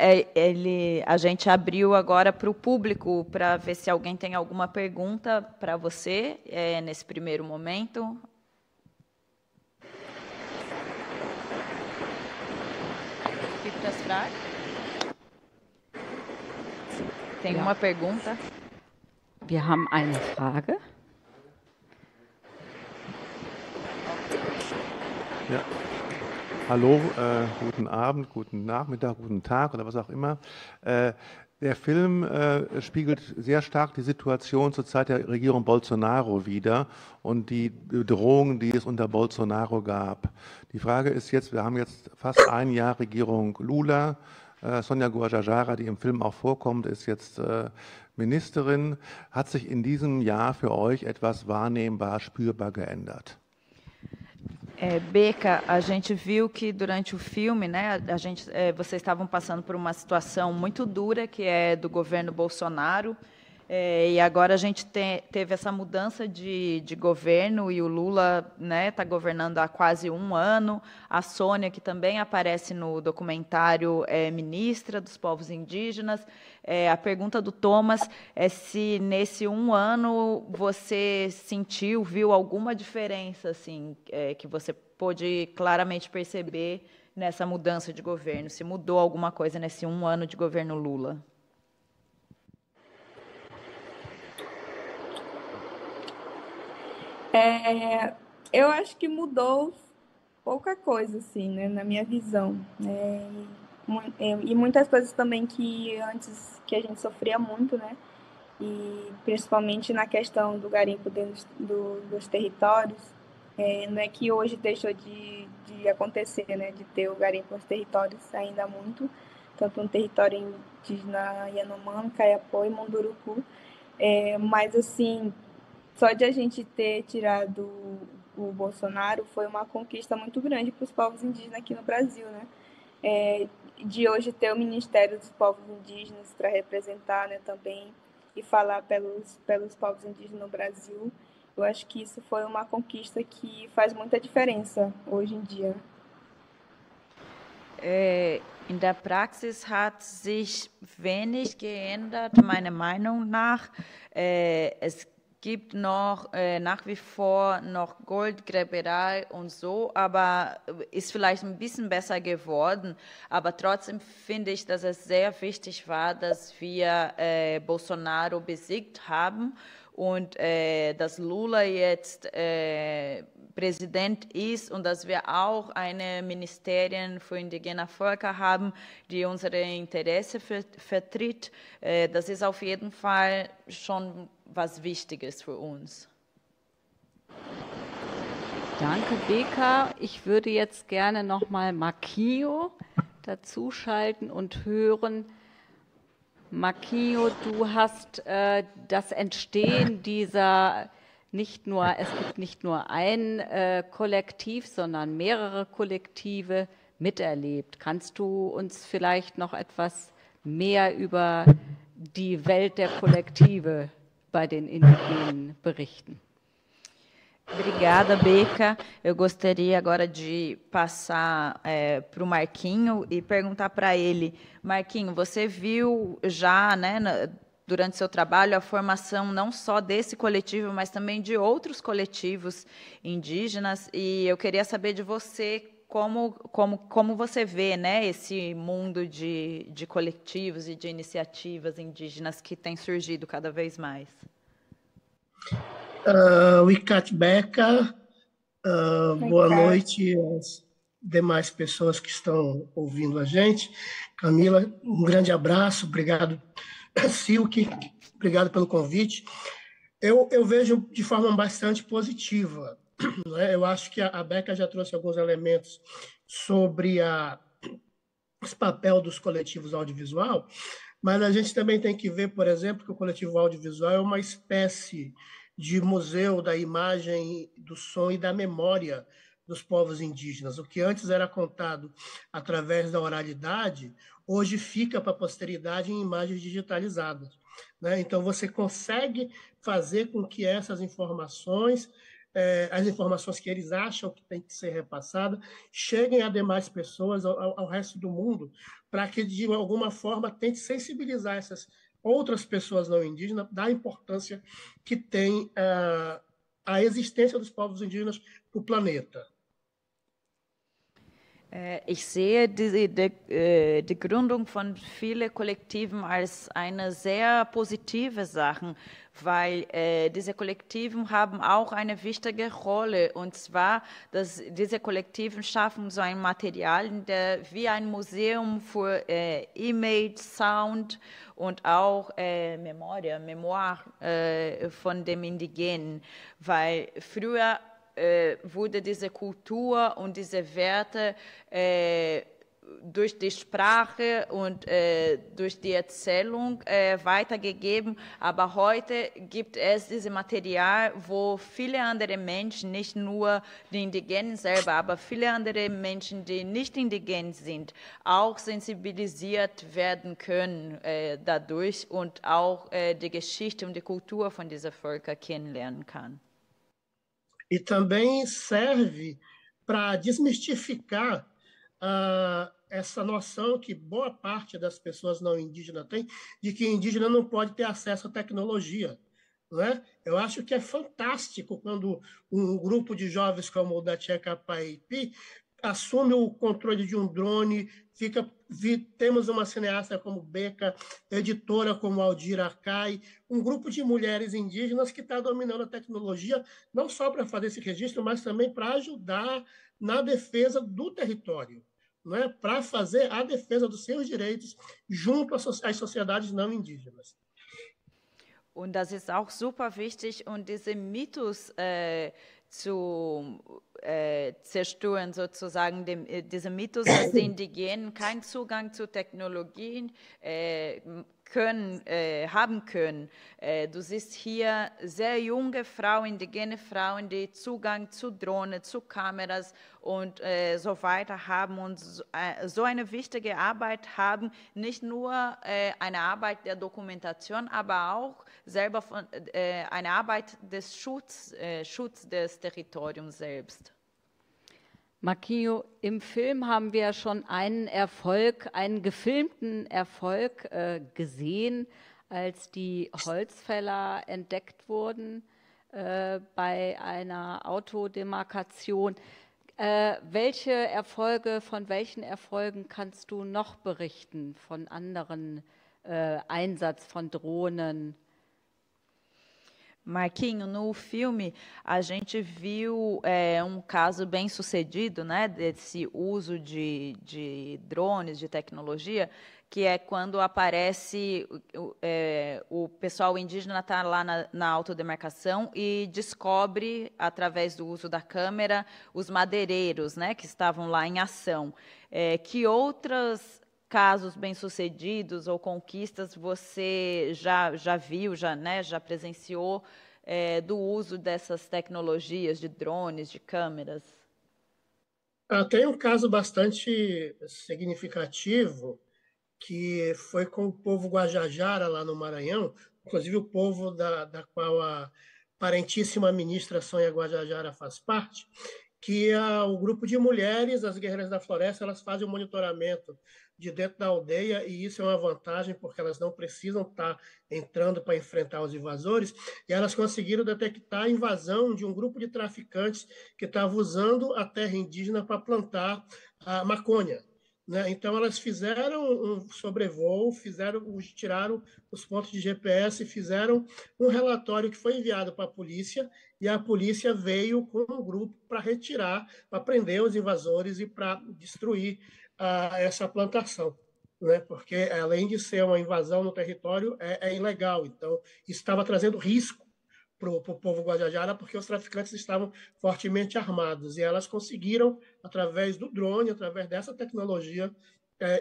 A: a gente abriu agora para o público para ver se alguém tem alguma pergunta para você nesse primeiro momento. Gibt es Fragen? Tem uma pergunta?
B: Wir haben eine Frage.
N: Ja. Hallo, guten Abend, guten Nachmittag, guten Tag oder was auch immer. Der Film spiegelt sehr stark die Situation zur Zeit der Regierung Bolsonaro wider und die Bedrohungen, die es unter Bolsonaro gab. Die Frage ist jetzt, wir haben jetzt fast ein Jahr Regierung Lula. Sonia Guajajara, die im Film auch vorkommt, ist jetzt Ministerin. Hat sich in diesem Jahr für euch etwas wahrnehmbar, spürbar geändert?
A: Beka, a gente viu que durante o filme, né, vocês estavam passando por uma situação muito dura, que é do governo Bolsonaro. E agora a gente teve essa mudança de governo e o Lula está governando há quase um ano. A Sônia, que também aparece no documentário, é ministra dos povos indígenas. A pergunta do Thomas é se nesse um ano você sentiu, viu alguma diferença assim, que você pôde claramente perceber nessa mudança de governo, se mudou alguma coisa nesse um ano de governo Lula.
M: Eu acho que mudou pouca coisa, assim, né, na minha visão. E muitas coisas também que antes que a gente sofria muito, né? E principalmente na questão do garimpo dentro dos territórios. Não é que hoje deixou de acontecer, né? De ter o garimpo nos territórios ainda muito, tanto no território indígena Yanomami, Kayapó e Munduruku. Mas, assim, só de a gente ter tirado o Bolsonaro foi uma conquista muito grande para os povos indígenas aqui no Brasil, né? De hoje ter o Ministério dos Povos Indígenas para representar, né, também e falar pelos povos indígenas no Brasil, eu acho que isso foi uma conquista que faz muita diferença hoje em dia.
A: In der Praxis hat sich wenig geändert, meiner Meinung nach. Es gibt noch nach wie vor noch Goldgräberei und so, aber ist vielleicht ein bisschen besser geworden. Aber trotzdem finde ich, dass es sehr wichtig war, dass wir Bolsonaro besiegt haben und dass Lula jetzt Präsident ist und dass wir auch eine Ministerien für indigene Völker haben, die unsere Interessen vertritt. Das ist auf jeden Fall schon was Wichtiges für uns.
B: Danke, Beka. Ich würde jetzt gerne noch mal Marquinho dazuschalten und hören. Marquinho, du hast das Entstehen dieser es gibt nicht nur ein Kollektiv, sondern mehrere Kollektive miterlebt. Kannst du uns vielleicht noch etwas mehr über die Welt der Kollektive bei den Indigenen berichten?
A: Obrigada, Beka. Eu gostaria agora de passar para o Marquinho e perguntar para ele. Marquinho, você viu já, né, durante seu trabalho, a formação não só desse coletivo, mas também de outros coletivos indígenas, e eu queria saber de você como você vê, né, esse mundo de coletivos e de iniciativas indígenas que tem surgido cada vez mais.
O: Wicat Beca, boa noite às demais pessoas que estão ouvindo a gente. Camila, um grande abraço, obrigado. Silke, obrigado pelo convite. Eu vejo de forma bastante positiva, né? Eu acho que a Beca já trouxe alguns elementos sobre esse papel dos coletivos audiovisual, mas a gente também tem que ver, por exemplo, que o coletivo audiovisual é uma espécie de museu da imagem, do som e da memória dos povos indígenas. O que antes era contado através da oralidade, hoje fica para a posteridade em imagens digitalizadas, né? Então, você consegue fazer com que essas informações, as informações que eles acham que tem que ser repassadas, cheguem a demais pessoas, ao resto do mundo, para que, de alguma forma, tente sensibilizar essas outras pessoas não indígenas da importância que tem a existência dos povos indígenas no planeta.
A: Ich sehe die Gründung von vielen Kollektiven als eine sehr positive Sache, weil diese Kollektiven haben auch eine wichtige Rolle, und zwar, dass diese Kollektiven schaffen so ein Material, wie ein Museum für Image, Sound und auch Memoir von dem Indigenen, weil früher wurde diese Kultur und diese Werte durch die Sprache und durch die Erzählung weitergegeben. Aber heute gibt es dieses Material, wo viele andere Menschen, nicht nur die Indigenen selber, aber viele andere Menschen, die nicht indigen sind, auch sensibilisiert werden können dadurch und auch die Geschichte und die Kultur von diesen Völkern kennenlernen kann.
O: E também serve para desmistificar essa noção que boa parte das pessoas não indígenas tem, de que indígena não pode ter acesso à tecnologia. Não é? Eu acho que é fantástico quando um grupo de jovens como o da Tcheca Paipi assume o controle de um drone, temos uma cineasta como Beca, editora como Aldir Arcai, um grupo de mulheres indígenas que está dominando a tecnologia, não só para fazer esse registro, mas também para ajudar na defesa do território, não é? Para fazer a defesa dos seus direitos junto às sociedades não indígenas.
A: Und das ist auch super wichtig, und diese Mythos zu zerstören, sozusagen, diese Mythos, dass die Indigenen keinen Zugang zu Technologien haben können. Du siehst hier sehr junge Frauen, indigene Frauen, die Zugang zu Drohnen, zu Kameras und so weiter haben und so eine wichtige Arbeit haben, nicht nur eine Arbeit der Dokumentation, aber auch selber eine Arbeit des Schutz des Territoriums selbst.
B: Marquinho, im Film haben wir schon einen Erfolg, einen gefilmten Erfolg gesehen, als die Holzfäller entdeckt wurden bei einer Autodemarkation. Von welchen Erfolgen kannst du noch berichten, von anderen Einsatz von Drohnen?
A: Marquinho, no filme a gente viu caso bem sucedido, né, desse uso de drones, de tecnologia, que é quando aparece o pessoal indígena está lá na autodemarcação e descobre, através do uso da câmera, os madeireiros, né, que estavam lá em ação. Que outras casos bem-sucedidos ou conquistas você já viu, já presenciou do uso dessas tecnologias de drones, de câmeras?
O: Tem um caso bastante significativo que foi com o povo Guajajara lá no Maranhão, inclusive o povo da qual a parentíssima ministra Sônia Guajajara faz parte, que o grupo de mulheres, as Guerreiras da Floresta, elas fazem o monitoramento de dentro da aldeia, e isso é uma vantagem, porque elas não precisam estar entrando para enfrentar os invasores, e elas conseguiram detectar a invasão de um grupo de traficantes que estava usando a terra indígena para plantar a maconha. Né? Então, elas fizeram um sobrevoo, tiraram os pontos de GPS, fizeram um relatório que foi enviado para a polícia, e a polícia veio com um grupo para retirar, para prender os invasores e para destruir essa plantação, né? Porque, além de ser uma invasão no território, é ilegal. Então, isso estava trazendo risco para o povo Guajajara, porque os traficantes estavam fortemente armados, e elas conseguiram, através do drone, através dessa tecnologia,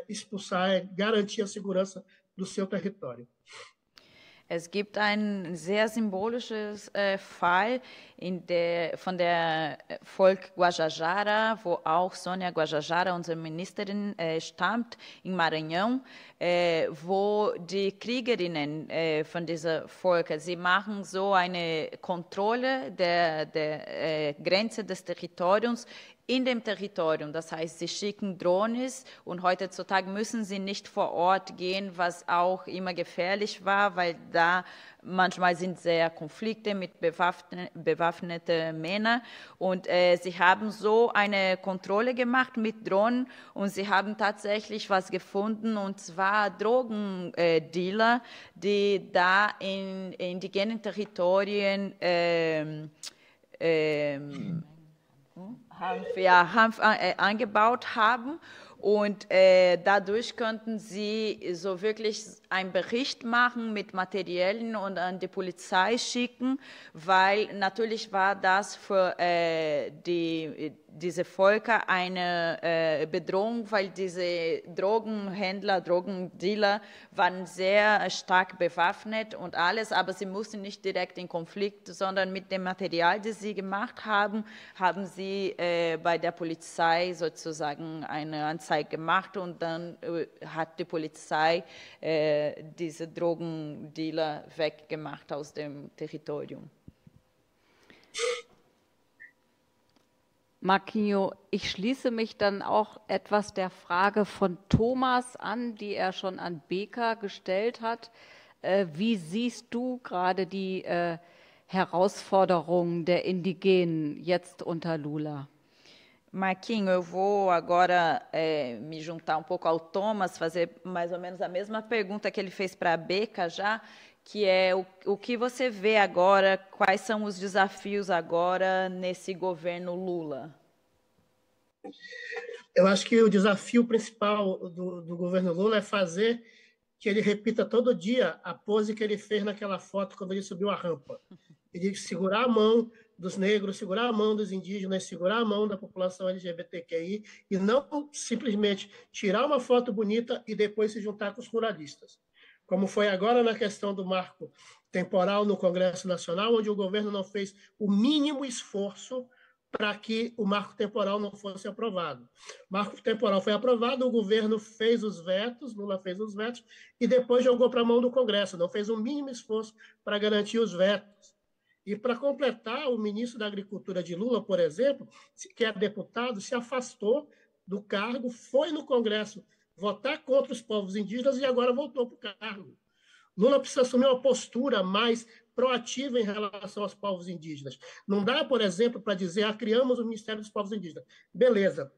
O: expulsar, garantir a segurança do seu território.
A: Es gibt ein sehr symbolisches Fall von der Volk Guajajara, wo auch Sônia Guajajara, unsere Ministerin, stammt, in Maranhão, wo die Kriegerinnen von dieser Volk, sie machen so eine Kontrolle der Grenze des Territoriums in dem Territorium. Das heißt, sie schicken Drohnen, und heutzutage müssen sie nicht vor Ort gehen, was auch immer gefährlich war, weil da manchmal sind sehr Konflikte mit bewaffneten Männern, und sie haben so eine Kontrolle gemacht mit Drohnen, und sie haben tatsächlich was gefunden, und zwar Drogendealer, die da in indigenen Territorien Hanf angebaut haben, und dadurch konnten sie so wirklich einen Bericht machen mit Materialien und an die Polizei schicken, weil natürlich war das für die diese Völker eine Bedrohung, weil diese Drogenhändler, Drogendealer waren sehr stark bewaffnet und alles, aber sie mussten nicht direkt in Konflikt, sondern mit dem Material, das sie gemacht haben, haben sie bei der Polizei sozusagen eine Anzeige gemacht und dann hat die Polizei diese Drogendealer weggemacht aus dem Territorium.
B: Marquinhos, ich schließe mich dann auch etwas der Frage von Thomas an, die er schon an Beka gestellt hat. Wie siehst du gerade die Herausforderungen der Indigenen jetzt unter Lula?
A: Marquinhos, eu vou agora me juntar pouco ao Thomas, fazer mais ou menos a mesma pergunta que ele fez para a Beka já, que é o que você vê agora, quais são os desafios agora nesse governo Lula?
O: Eu acho que o desafio principal do governo Lula é fazer que ele repita todo dia a pose que ele fez naquela foto quando ele subiu a rampa. Ele segurar a mão dos negros, segurar a mão dos indígenas, segurar a mão da população LGBTQI e não simplesmente tirar uma foto bonita e depois se juntar com os ruralistas. Como foi agora na questão do marco temporal no Congresso Nacional, onde o governo não fez o mínimo esforço para que o marco temporal não fosse aprovado. O marco temporal foi aprovado, o governo fez os vetos, Lula fez os vetos, e depois jogou para a mão do Congresso, não fez o mínimo esforço para garantir os vetos. E para completar, o ministro da Agricultura de Lula, por exemplo, que é deputado, se afastou do cargo, foi no Congresso votar contra os povos indígenas e agora voltou para o cargo. Lula precisa assumir uma postura mais proativa em relação aos povos indígenas. Não dá, por exemplo, para dizer, criamos o Ministério dos Povos Indígenas. Beleza.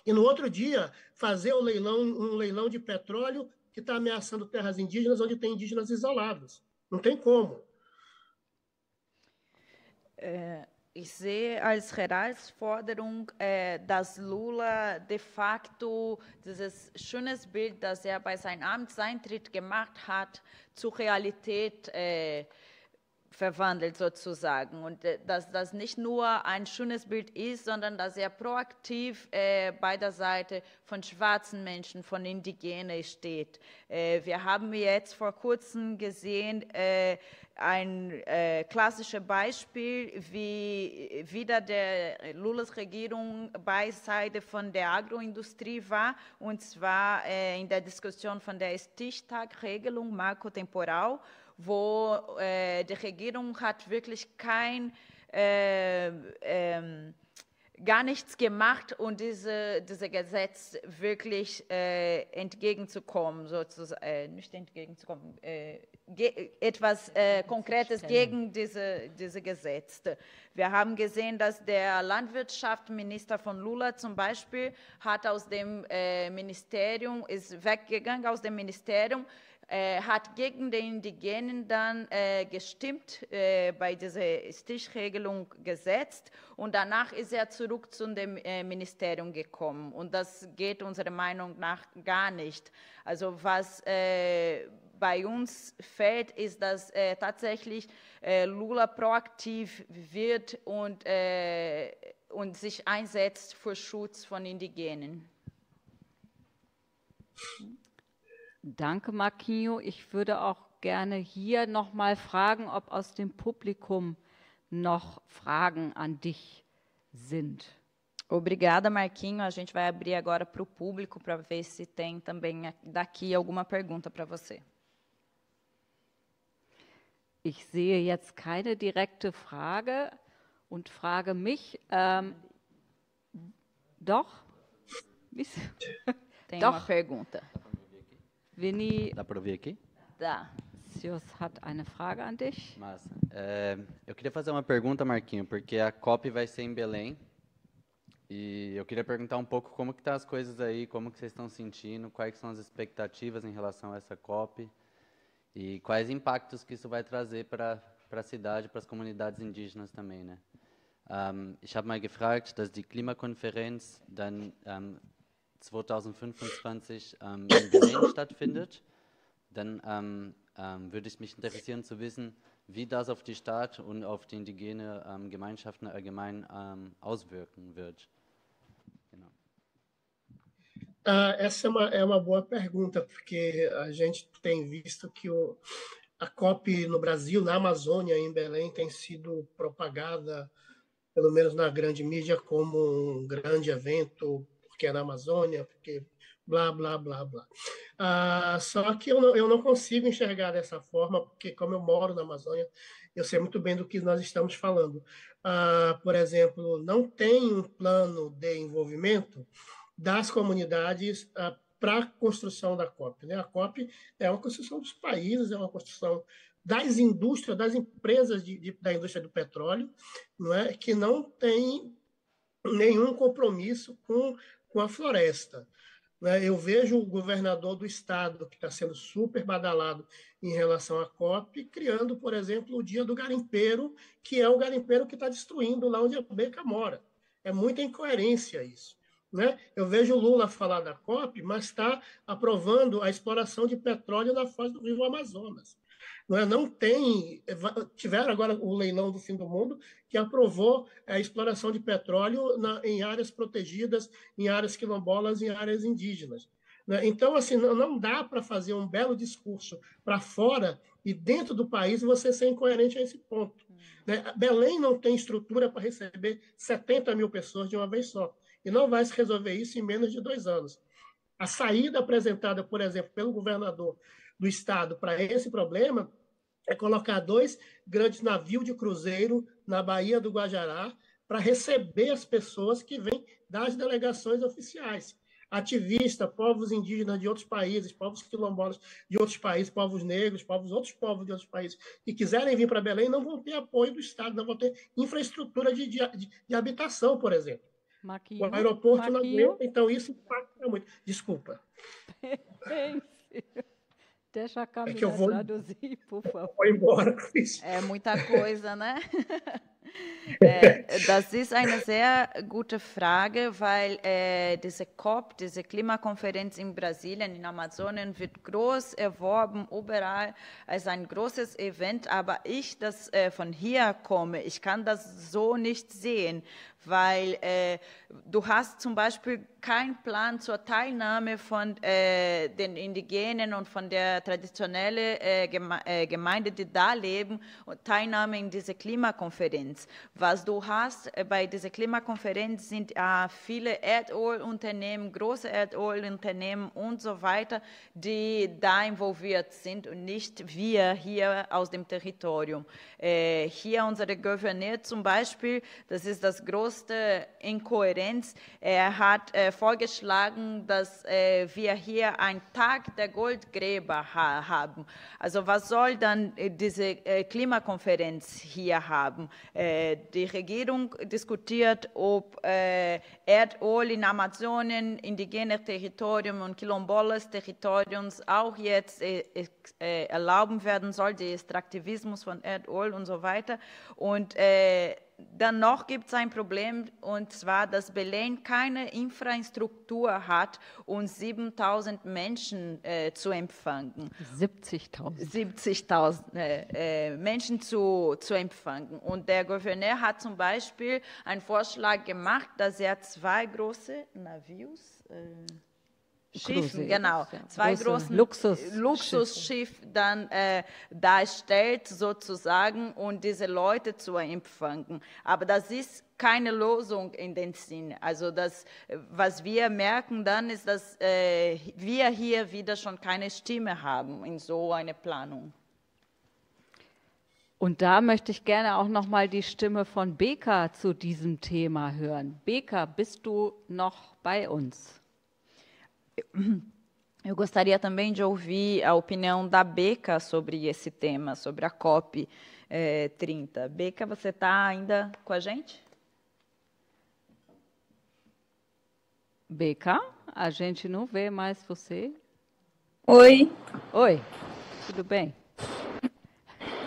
O: E no outro dia, fazer um leilão de petróleo que está ameaçando terras indígenas, onde tem indígenas isolados. Não tem como.
A: Ich sehe als Herausforderung, dass Lula de facto dieses schönes Bild, das er bei seinem Amtseintritt gemacht hat, zur Realität verwandelt sozusagen. Und dass das nicht nur ein schönes Bild ist, sondern dass er proaktiv bei der Seite von schwarzen Menschen, von Indigenen steht. Wir haben jetzt vor kurzem gesehen, ein klassisches Beispiel, wie wieder der Lulas Regierung beiseite von der Agroindustrie war, und zwar in der Diskussion von der Stichtagregelung, Marco Temporal, wo die Regierung hat wirklich gar nichts gemacht, um diese Gesetz wirklich entgegenzukommen, sozusagen, nicht entgegenzukommen, etwas Konkretes gegen diese Gesetze. Wir haben gesehen, dass der Landwirtschaftsminister von Lula zum Beispiel hat aus dem Ministerium, ist weggegangen aus dem Ministerium, hat gegen die Indigenen dann gestimmt, bei dieser Stichregelung gesetzt, und danach ist er zurück zu dem Ministerium gekommen. Und das geht unserer Meinung nach gar nicht. Also was bei uns fehlt, ist, dass tatsächlich Lula proaktiv wird und sich einsetzt für Schutz von Indigenen.
B: Danke, Marquinhos. Ich würde auch gerne hier noch mal fragen, ob aus dem Publikum noch Fragen an dich sind.
A: Obrigada, Marquinhos. A gente vai abrir agora para o público para ver se tem também daqui alguma pergunta para você.
B: Ich sehe jetzt keine direkte Frage und frage mich, doch?
A: Tem uma pergunta.
B: Vini,
P: dá para ouvir aqui?
B: Dá. Sios hat eine Frage an dich.
P: Massa. Eu queria fazer uma pergunta, Marquinhos, porque a COP vai ser em Belém. E eu queria perguntar um pouco como que tá as coisas aí, como que vocês estão sentindo, quais são as expectativas em relação a essa COP e quais impactos que isso vai trazer para a cidade, para as comunidades indígenas também, né? Ich habe mal gefragt, dass die Klimakonferenz dann 2025 in Berlin stattfindet. Dann würde es mich interessieren zu wissen, wie das auf die Stadt und auf die indigene Gemeinschaften allgemein auswirken wird. Genau.
O: Essa é uma boa pergunta, porque a gente tem visto que a COP no Brasil, na Amazônia, em Belém, tem sido propagada, pelo menos na grande mídia, como um grande evento, porque é na Amazônia, porque blá, blá, blá, blá. Só que eu não consigo enxergar dessa forma, porque como eu moro na Amazônia, eu sei muito bem do que nós estamos falando. Por exemplo, não tem um plano de envolvimento das comunidades para a construção da COP. Né? A COP é uma construção dos países, é uma construção das indústrias, das empresas da indústria do petróleo, não é? Que não tem nenhum compromisso com a floresta. Né? Eu vejo o governador do estado, que está sendo super badalado em relação à COP, criando, por exemplo, o Dia do Garimpeiro, que é o garimpeiro que está destruindo lá onde a Beca mora. É muita incoerência isso. Né? Eu vejo o Lula falar da COP, mas está aprovando a exploração de petróleo na foz do rio Amazonas. Não tem... Tiveram agora o leilão do fim do mundo, que aprovou a exploração de petróleo em áreas protegidas, em áreas quilombolas, em áreas indígenas. Então, assim, não dá para fazer um belo discurso para fora e dentro do país você ser incoerente a esse ponto. Belém não tem estrutura para receber 70 mil pessoas de uma vez só. E não vai se resolver isso em menos de 2 anos. A saída apresentada, por exemplo, pelo governador do estado para esse problema é colocar 2 grandes navios de cruzeiro na Baía do Guajará para receber as pessoas que vêm das delegações oficiais. Ativistas, povos indígenas de outros países, povos quilombolas de outros países, povos negros, outros povos de outros países que quiserem vir para Belém não vão ter apoio do estado, não vão ter infraestrutura de habitação, por exemplo.
B: Marquinho,
O: o aeroporto não aguenta, então isso impacta muito. Desculpa.
B: Deixa a Camila traduzir, por favor.
O: Vou embora.
A: É muita coisa, né? Das ist eine sehr gute Frage, weil diese COP, diese Klimakonferenz in Brasilien, in Amazonien, wird groß erworben, überall als ein großes Event, aber ich, das von hier komme, ich kann das so nicht sehen, weil du hast zum Beispiel keinen Plan zur Teilnahme von den Indigenen und von der traditionellen Gemeinde, die da leben, und Teilnahme in dieser Klimakonferenz. Was du hast bei dieser Klimakonferenz sind viele Erdölunternehmen, große Erdölunternehmen und so weiter, die da involviert sind und nicht wir hier aus dem Territorium. Hier unser Gouverneur zum Beispiel, das ist das größte Inkohärenz, er hat vorgeschlagen, dass wir hier einen Tag der Goldgräber haben. Also was soll dann diese Klimakonferenz hier haben? Die Regierung diskutiert, ob Erdöl in Amazonien, indigene Territorium und quilombolas Territoriums auch jetzt erlauben werden soll, der Extraktivismus von Erdöl und so weiter. Und dann noch gibt es ein Problem, und zwar, dass Belém keine Infrastruktur hat, um 7.000 Menschen zu empfangen.
B: 70.000
A: Menschen zu empfangen. Und der Gouverneur hat zum Beispiel einen Vorschlag gemacht, dass er 2 große Navios, Schiffen, genau, 2 großen Luxusschiffe dann darstellt sozusagen, und diese Leute zu empfangen. Aber das ist keine Lösung in dem Sinn. Also was wir merken dann ist, dass wir hier wieder schon keine Stimme haben in so einer Planung.
B: Und da möchte ich gerne auch noch mal die Stimme von Beka zu diesem Thema hören. Beka, bist du noch bei uns?
A: Eu gostaria também de ouvir a opinião da Beca sobre esse tema, sobre a COP 30. Beca, você está ainda com a gente?
B: Beca, a gente não vê mais você.
M: Oi.
B: Oi, tudo bem?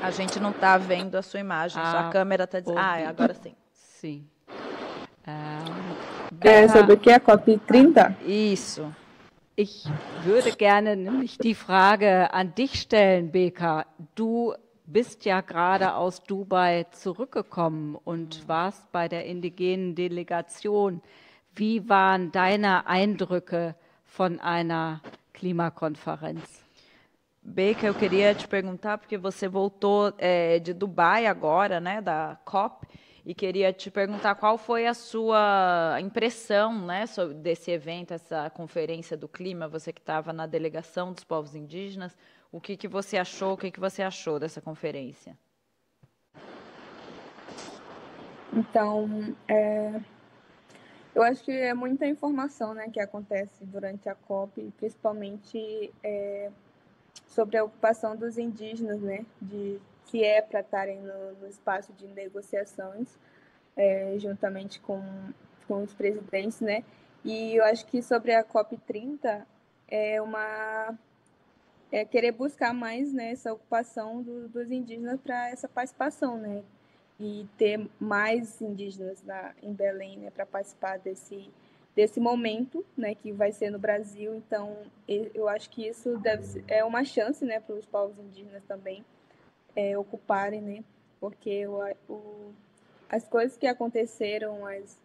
A: A gente não está vendo a sua imagem, sua câmera está dizendo... agora sim.
B: Sim.
M: Sobre o que é a COP 30?
B: Isso. Ich würde gerne nämlich die Frage an dich stellen, Beka. Du bist ja gerade aus Dubai zurückgekommen und warst bei der indigenen Delegation. Wie waren deine Eindrücke von einer Klimakonferenz?
A: Beca, eu queria te perguntar, porque você voltou de Dubai agora, né, da COP, e queria te perguntar qual foi a sua impressão, né, desse evento, essa conferência do clima, você que estava na delegação dos povos indígenas, o que você achou, dessa conferência?
M: Então, eu acho que é muita informação, né, que acontece durante a COP, principalmente sobre a ocupação dos indígenas, né, que é para estarem no espaço de negociações, juntamente com os presidentes, né, e eu acho que sobre a COP30 é querer buscar mais, né, essa ocupação dos indígenas para essa participação, né, e ter mais indígenas em Belém, né, para participar desse momento, né, que vai ser no Brasil. Então, eu acho que isso é uma chance, né, para os povos indígenas também ocuparem, né, porque as coisas que aconteceram, as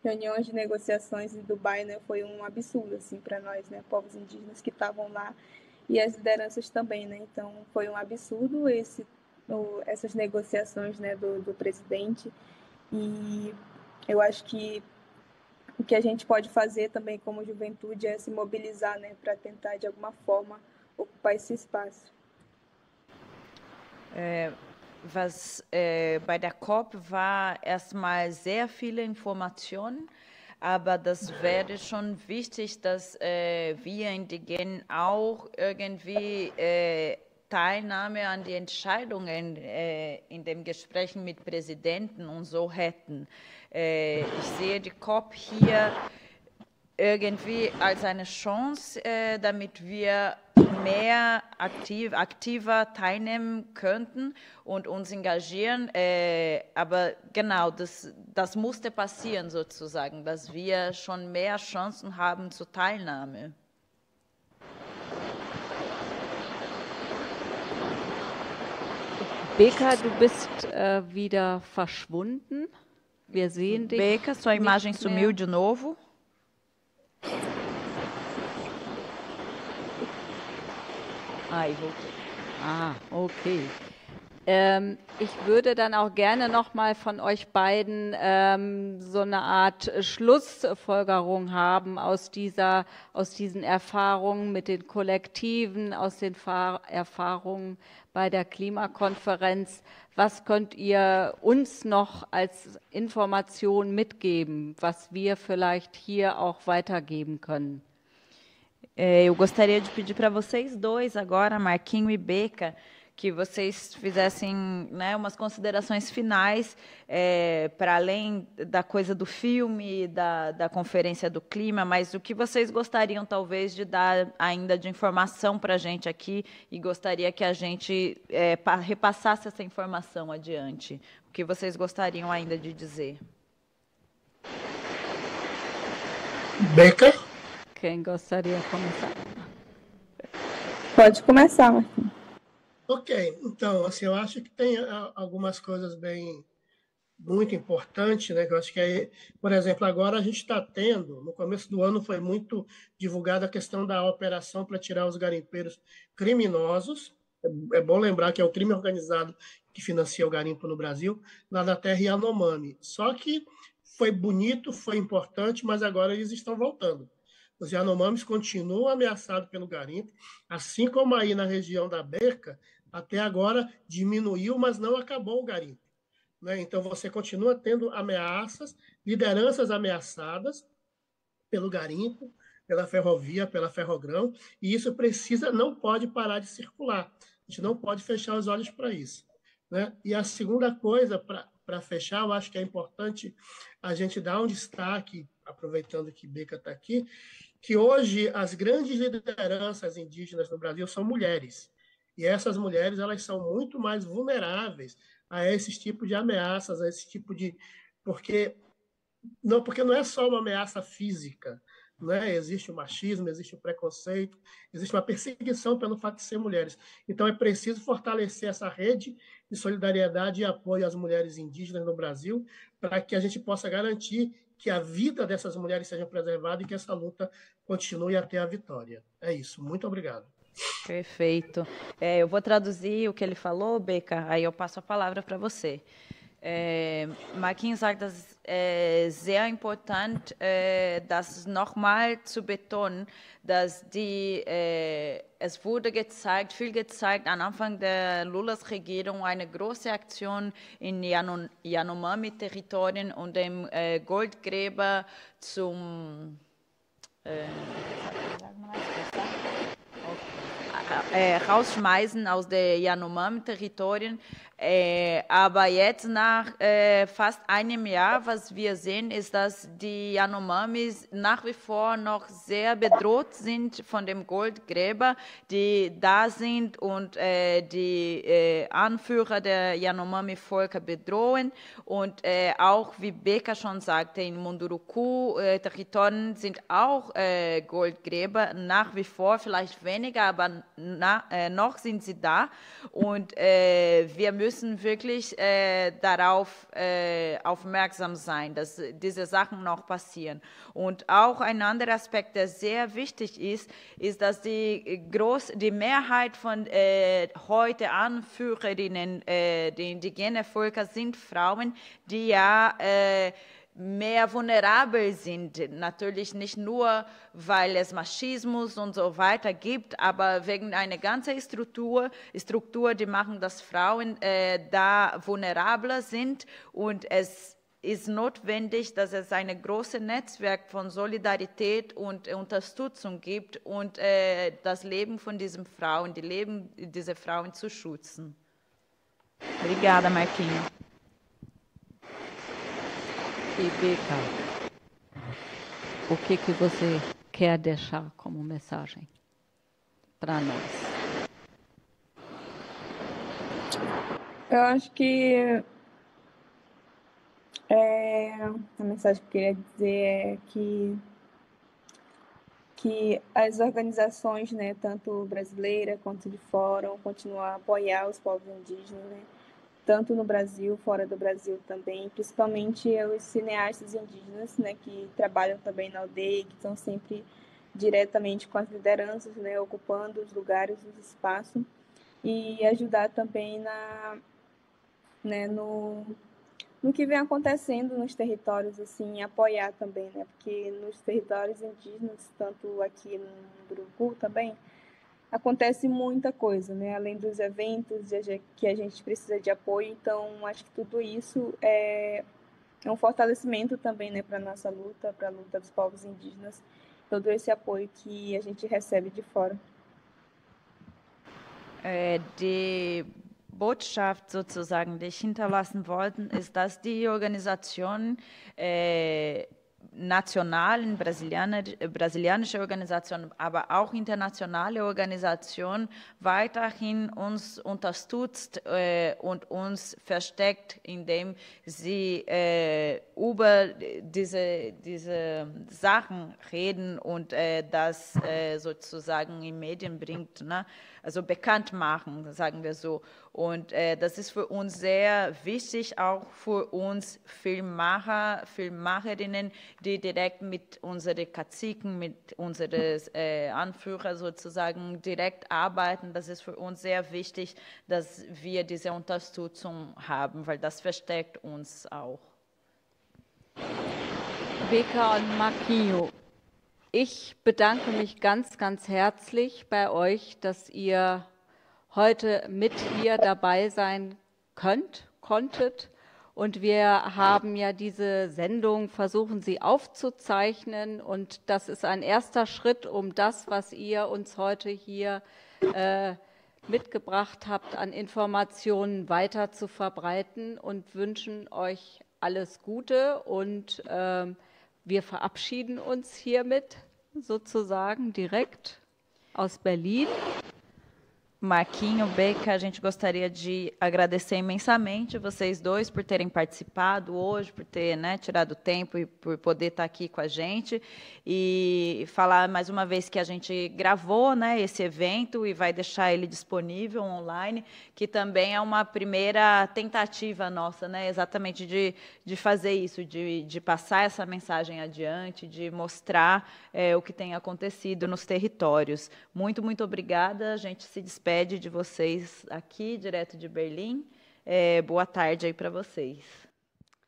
M: reuniões de negociações em Dubai, né, foi um absurdo, assim, para nós, né, povos indígenas que estavam lá e as lideranças também, né. Então, foi um absurdo essas negociações, né, do presidente, e eu acho que o que a gente pode fazer também como juventude é se mobilizar, né, para tentar de alguma forma ocupar esse espaço.
A: Bei der COP war erstmal sehr viele Informationen, aber das wäre schon wichtig, dass wir Indigenen auch irgendwie Teilnahme an die Entscheidungen in den Gesprächen mit Präsidenten und so hätten. Ich sehe die COP hier irgendwie als eine Chance, damit wir mehr aktiver teilnehmen könnten und uns engagieren. Aber genau, das musste passieren sozusagen, dass wir schon mehr Chancen haben zur Teilnahme.
B: Beca, du bist wieder verschwunden. Wir sehen dich.
A: Beca, sua imagem sumiu de novo. Aí, voltou.
B: Ah, okay. Ich würde dann auch gerne noch mal von euch beiden so eine Art Schlussfolgerung haben aus diesen Erfahrungen mit den Kollektiven, aus den Erfahrungen bei der Klimakonferenz. Was könnt ihr uns noch als Information mitgeben, was wir vielleicht hier auch weitergeben können?
A: Eu gostaria de pedir para vocês dois agora, Marquinho e Beca, que vocês fizessem, né, umas considerações finais para além da coisa do filme, da Conferência do Clima, mas o que vocês gostariam, talvez, de dar ainda de informação para a gente aqui e gostaria que a gente repassasse essa informação adiante. O que vocês gostariam ainda de dizer?
O: Beca?
B: Quem gostaria de começar?
M: Pode começar, Marquinhos.
O: Ok, então, assim, eu acho que tem algumas coisas muito importantes, né? Que eu acho que, por exemplo, agora a gente está tendo, no começo do ano foi muito divulgada a questão da operação para tirar os garimpeiros criminosos. É bom lembrar que é o crime organizado que financia o garimpo no Brasil, lá na terra Yanomami. Só que foi bonito, foi importante, mas agora eles estão voltando. Os Yanomamis continuam ameaçados pelo garimpo, assim como aí na região da Beca, até agora diminuiu, mas não acabou o garimpo, né? Então você continua tendo ameaças, lideranças ameaçadas pelo garimpo, pela ferrovia, pela Ferrogrão, e isso não pode parar de circular. A gente não pode fechar os olhos para isso, né? E a segunda coisa, para fechar, eu acho que é importante a gente dar um destaque, aproveitando que Beca está aqui, que hoje as grandes lideranças indígenas no Brasil são mulheres. E essas mulheres, elas são muito mais vulneráveis a esses tipos de ameaças, a esse tipo de... Porque não é só uma ameaça física, né? Existe o machismo, existe o preconceito, existe uma perseguição pelo fato de ser mulheres. Então, é preciso fortalecer essa rede de solidariedade e apoio às mulheres indígenas no Brasil, para que a gente possa garantir que a vida dessas mulheres seja preservada e que essa luta continue até a vitória. É isso. Muito obrigado.
A: Perfeito. Eu vou traduzir o que ele falou, Beca, aí eu passo a palavra para você. Marquinhos sagt, das ist sehr important, das nochmal zu betonen, dass es wurde gezeigt, viel gezeigt, am Anfang der Lulas-Regierung eine große Aktion in Yanomami-Territorien und dem Goldgräber zum rausschmeißen aus den Yanomami-Territorien. Aber jetzt nach fast einem Jahr, was wir sehen, ist, dass die Yanomamis nach wie vor noch sehr bedroht sind von dem Goldgräber, die da sind und die Anführer der Yanomami-Völker bedrohen. Und auch, wie Beca schon sagte, in Munduruku-Territorien sind auch Goldgräber nach wie vor, vielleicht weniger, aber noch sind sie da. Und wir müssen wirklich darauf aufmerksam sein, dass diese Sachen noch passieren. Und auch ein anderer Aspekt, der sehr wichtig ist, dass die Mehrheit von heute Anführerinnen der indigenen Völker sind Frauen, die ja mehr vulnerabel sind. Natürlich nicht nur, weil es Machismus und so weiter gibt, aber wegen einer ganzen Struktur, die machen, dass Frauen da vulnerabler sind, und es ist notwendig, dass es ein großes Netzwerk von Solidarität und Unterstützung gibt und das Leben von diesen Frauen, die Leben dieser Frauen zu schützen. Obrigada, Marquinhos.
B: E Beca, o que você quer deixar como mensagem para nós?
M: Eu acho que a mensagem que eu queria dizer é que as organizações, né, tanto brasileira quanto de fora, vão continuar a apoiar os povos indígenas, né, tanto no Brasil, fora do Brasil também, principalmente os cineastas indígenas, né, que trabalham também na aldeia, que estão sempre diretamente com as lideranças, né, ocupando os lugares, os espaços, e ajudar também no que vem acontecendo nos territórios, assim, apoiar também, né, porque nos territórios indígenas, tanto aqui no Munduruku também, acontece muita coisa, né? Além dos eventos que a gente precisa de apoio, então acho que tudo isso é um fortalecimento também, né, para a nossa luta, para a luta dos povos indígenas, todo esse apoio que a gente recebe de fora.
A: Die Botschaft sozusagen, die ich hinterlassen wollte, ist, dass die Organisationen nationalen, brasilianische Organisationen, aber auch internationale Organisationen weiterhin uns unterstützt und uns versteckt, indem sie über diese Sachen reden und das sozusagen in Medien bringt, ne? Also bekannt machen, sagen wir so. Und das ist für uns sehr wichtig, auch für uns Filmemacher, Filmemacherinnen, die direkt mit unseren Kaziken, mit unseren Anführern sozusagen direkt arbeiten. Das ist für uns sehr wichtig, dass wir diese Unterstützung haben, weil das verstärkt uns auch.
B: Beca und Marquinhos, ich bedanke mich ganz, ganz herzlich bei euch, dass ihr heute mit hier dabei sein konntet. Und wir haben ja diese Sendung, versuchen sie aufzuzeichnen. Und das ist ein erster Schritt, um das, was ihr uns heute hier mitgebracht habt, an Informationen weiter zu verbreiten, und wünschen euch alles Gute. Und wir verabschieden uns hiermit sozusagen direkt aus Berlin.
A: Marquinho, Beca, a gente gostaria de agradecer imensamente vocês dois por terem participado hoje, por ter, né, tirado tempo e por poder estar aqui com a gente e falar mais uma vez que a gente gravou, né, esse evento e vai deixar ele disponível online, que também é uma primeira tentativa nossa, né, exatamente de fazer isso, de passar essa mensagem adiante, de mostrar o que tem acontecido nos territórios. Muito, muito obrigada. A gente se despede de vocês aqui, direto de Berlim. Boa tarde aí para vocês.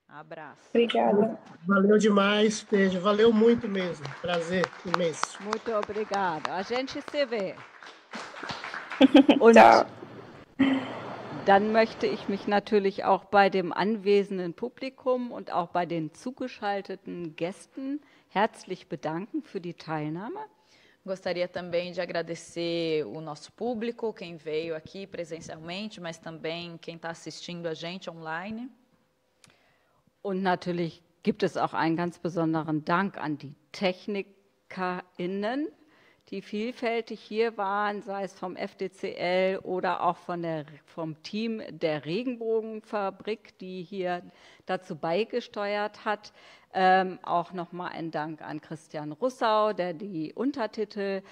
A: Abraço.
M: Obrigada.
O: Valeu demais, beijo. Valeu muito mesmo. Prazer imenso.
B: Muito obrigada. A gente se vê.
M: Ciao.
B: Dann möchte ich mich natürlich auch bei dem anwesenden Publikum und auch bei den zugeschalteten Gästen herzlich bedanken für die Teilnahme.
A: Gostaria também de agradecer o nosso público, quem veio aqui presencialmente, mas também quem está assistindo a gente online.
B: Und natürlich gibt es auch einen ganz besonderen Dank an die TechnikerInnen, die vielfältig hier waren, sei es vom FDCL oder auch vom Team der Regenbogenfabrik, die hier dazu beigesteuert hat. Auch nochmal ein Dank an Christian Russau, der die Untertitel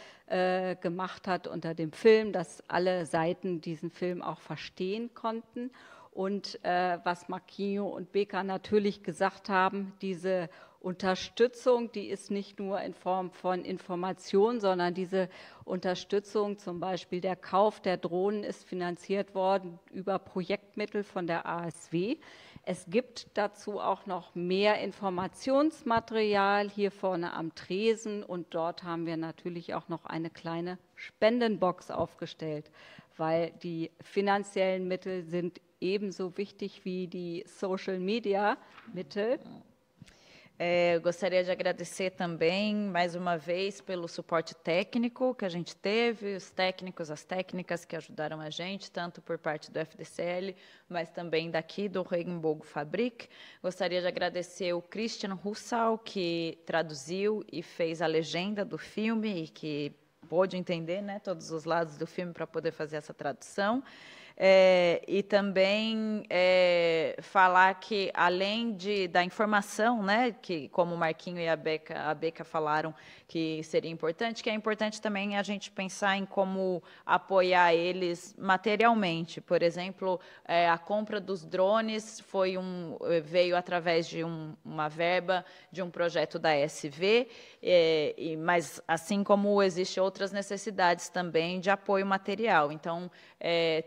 B: gemacht hat unter dem Film, dass alle Seiten diesen Film auch verstehen konnten. Und was Marquinho und Beca natürlich gesagt haben, diese Unterstützung, die ist nicht nur in Form von Information, sondern diese Unterstützung, zum Beispiel der Kauf der Drohnen, ist finanziert worden über Projektmittel von der ASW. Es gibt dazu auch noch mehr Informationsmaterial hier vorne am Tresen und dort haben wir natürlich auch noch eine kleine Spendenbox aufgestellt, weil die finanziellen Mittel sind ebenso wichtig wie die Social-Media-Mittel.
A: Gostaria de agradecer também, mais uma vez, pelo suporte técnico que a gente teve, os técnicos, as técnicas que ajudaram a gente, tanto por parte do FDCL, mas também daqui do Regenbogenfabrik. Gostaria de agradecer o Christian Russau, que traduziu e fez a legenda do filme e que pôde entender, né, todos os lados do filme para poder fazer essa tradução. E também falar que, além da informação, né, que como o Marquinho e a Beca falaram que seria importante, que é importante também a gente pensar em como apoiar eles materialmente. Por exemplo, a compra dos drones veio através de uma verba de um projeto da SV, mas assim como existem outras necessidades também de apoio material. Então,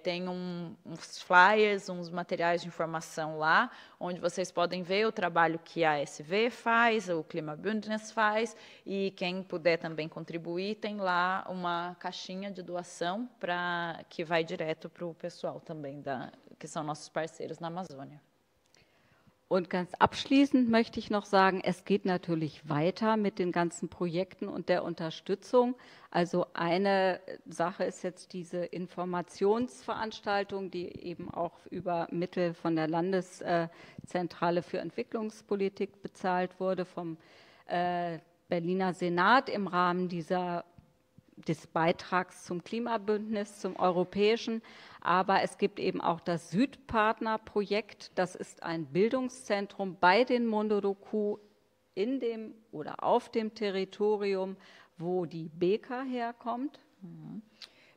A: tem uns flyers, uns materiais de informação lá, onde vocês podem ver o trabalho que a SV faz, o Klimabündnis faz, e quem puder também contribuir, tem lá uma caixinha de doação que vai direto para o pessoal também, que são nossos parceiros na Amazônia.
B: Und ganz abschließend möchte ich noch sagen, es geht natürlich weiter mit den ganzen Projekten und der Unterstützung. Also eine Sache ist jetzt diese Informationsveranstaltung, die eben auch über Mittel von der Landeszentrale für Entwicklungspolitik bezahlt wurde, vom Berliner Senat im Rahmen des Beitrags zum Klimabündnis, zum europäischen. Aber es gibt eben auch das Südpartner-Projekt. Das ist ein Bildungszentrum bei den Munduruku in dem oder auf dem Territorium, wo die Beca herkommt.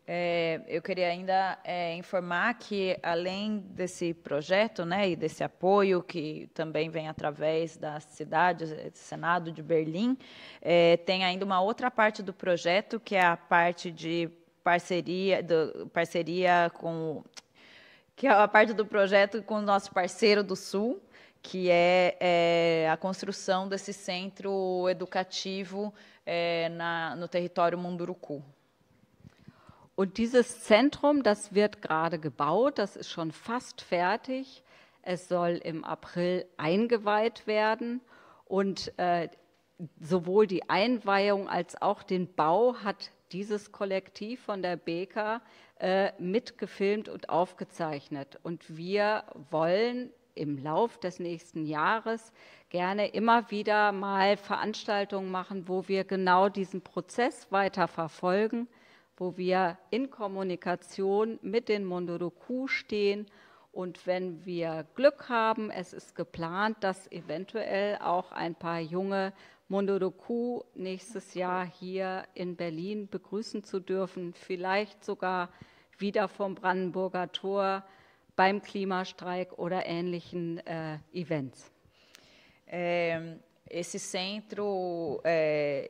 A: Eu queria ainda informar que, além desse projeto, né, e desse apoio que também vem através da cidade, do Senado de Berlim, tem ainda uma outra parte do projeto, que é a parte de parceria que é a parte do projeto com o nosso parceiro do Sul, que é a construção desse centro educativo no território Munduruku.
B: Und dieses Zentrum, das wird gerade gebaut, das ist schon fast fertig. Es soll im April eingeweiht werden und sowohl die Einweihung als auch den Bau hat dieses Kollektiv von der Beca mitgefilmt und aufgezeichnet. Und wir wollen im Lauf des nächsten Jahres gerne immer wieder mal Veranstaltungen machen, wo wir genau diesen Prozess weiter verfolgen, wo wir in Kommunikation mit den Munduruku stehen. Und wenn wir Glück haben, es ist geplant, dass eventuell auch ein paar junge Munduruku nächstes Jahr hier in Berlin begrüßen zu dürfen, vielleicht sogar wieder vom Brandenburger Tor beim Klimastreik oder ähnlichen Events.
A: Esse centro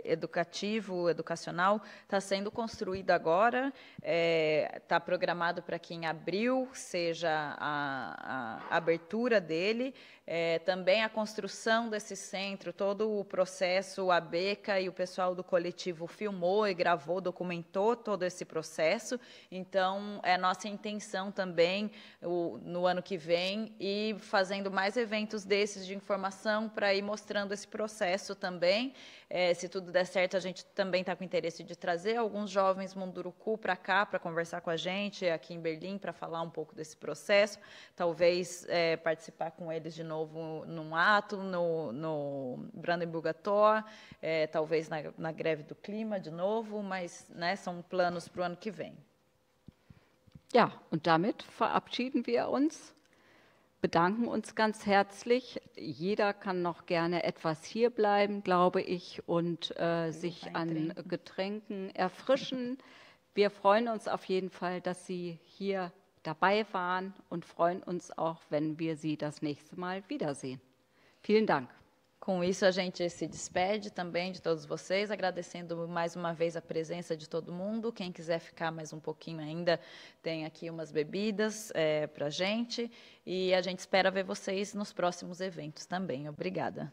A: educacional está sendo construído agora, está programado para que em abril seja a abertura dele, também a construção desse centro, todo o processo, a Beca e o pessoal do coletivo filmou e gravou, documentou todo esse processo, então é nossa intenção também, no ano que vem, ir fazendo mais eventos desses de informação para ir mostrando esse processo também. Se tudo der certo, a gente também está com interesse de trazer alguns jovens Munduruku para cá, para conversar com a gente aqui em Berlim, para falar um pouco desse processo, talvez participar com eles de novo num ato, no Brandenburger Tor, talvez na greve do clima de novo, mas né, são planos para o ano que vem.
B: Ja, und damit verabschieden wir uns. Bedanken uns ganz herzlich. Jeder kann noch gerne etwas hier bleiben, glaube ich, und sich an Getränken erfrischen. Wir freuen uns auf jeden Fall, dass Sie hier dabei waren und freuen uns auch, wenn wir Sie das nächste Mal wiedersehen. Vielen Dank.
A: Com isso, a gente se despede também de todos vocês, agradecendo mais uma vez a presença de todo mundo. Quem quiser ficar mais um pouquinho ainda, tem aqui umas bebidas para a gente. E a gente espera ver vocês nos próximos eventos também. Obrigada.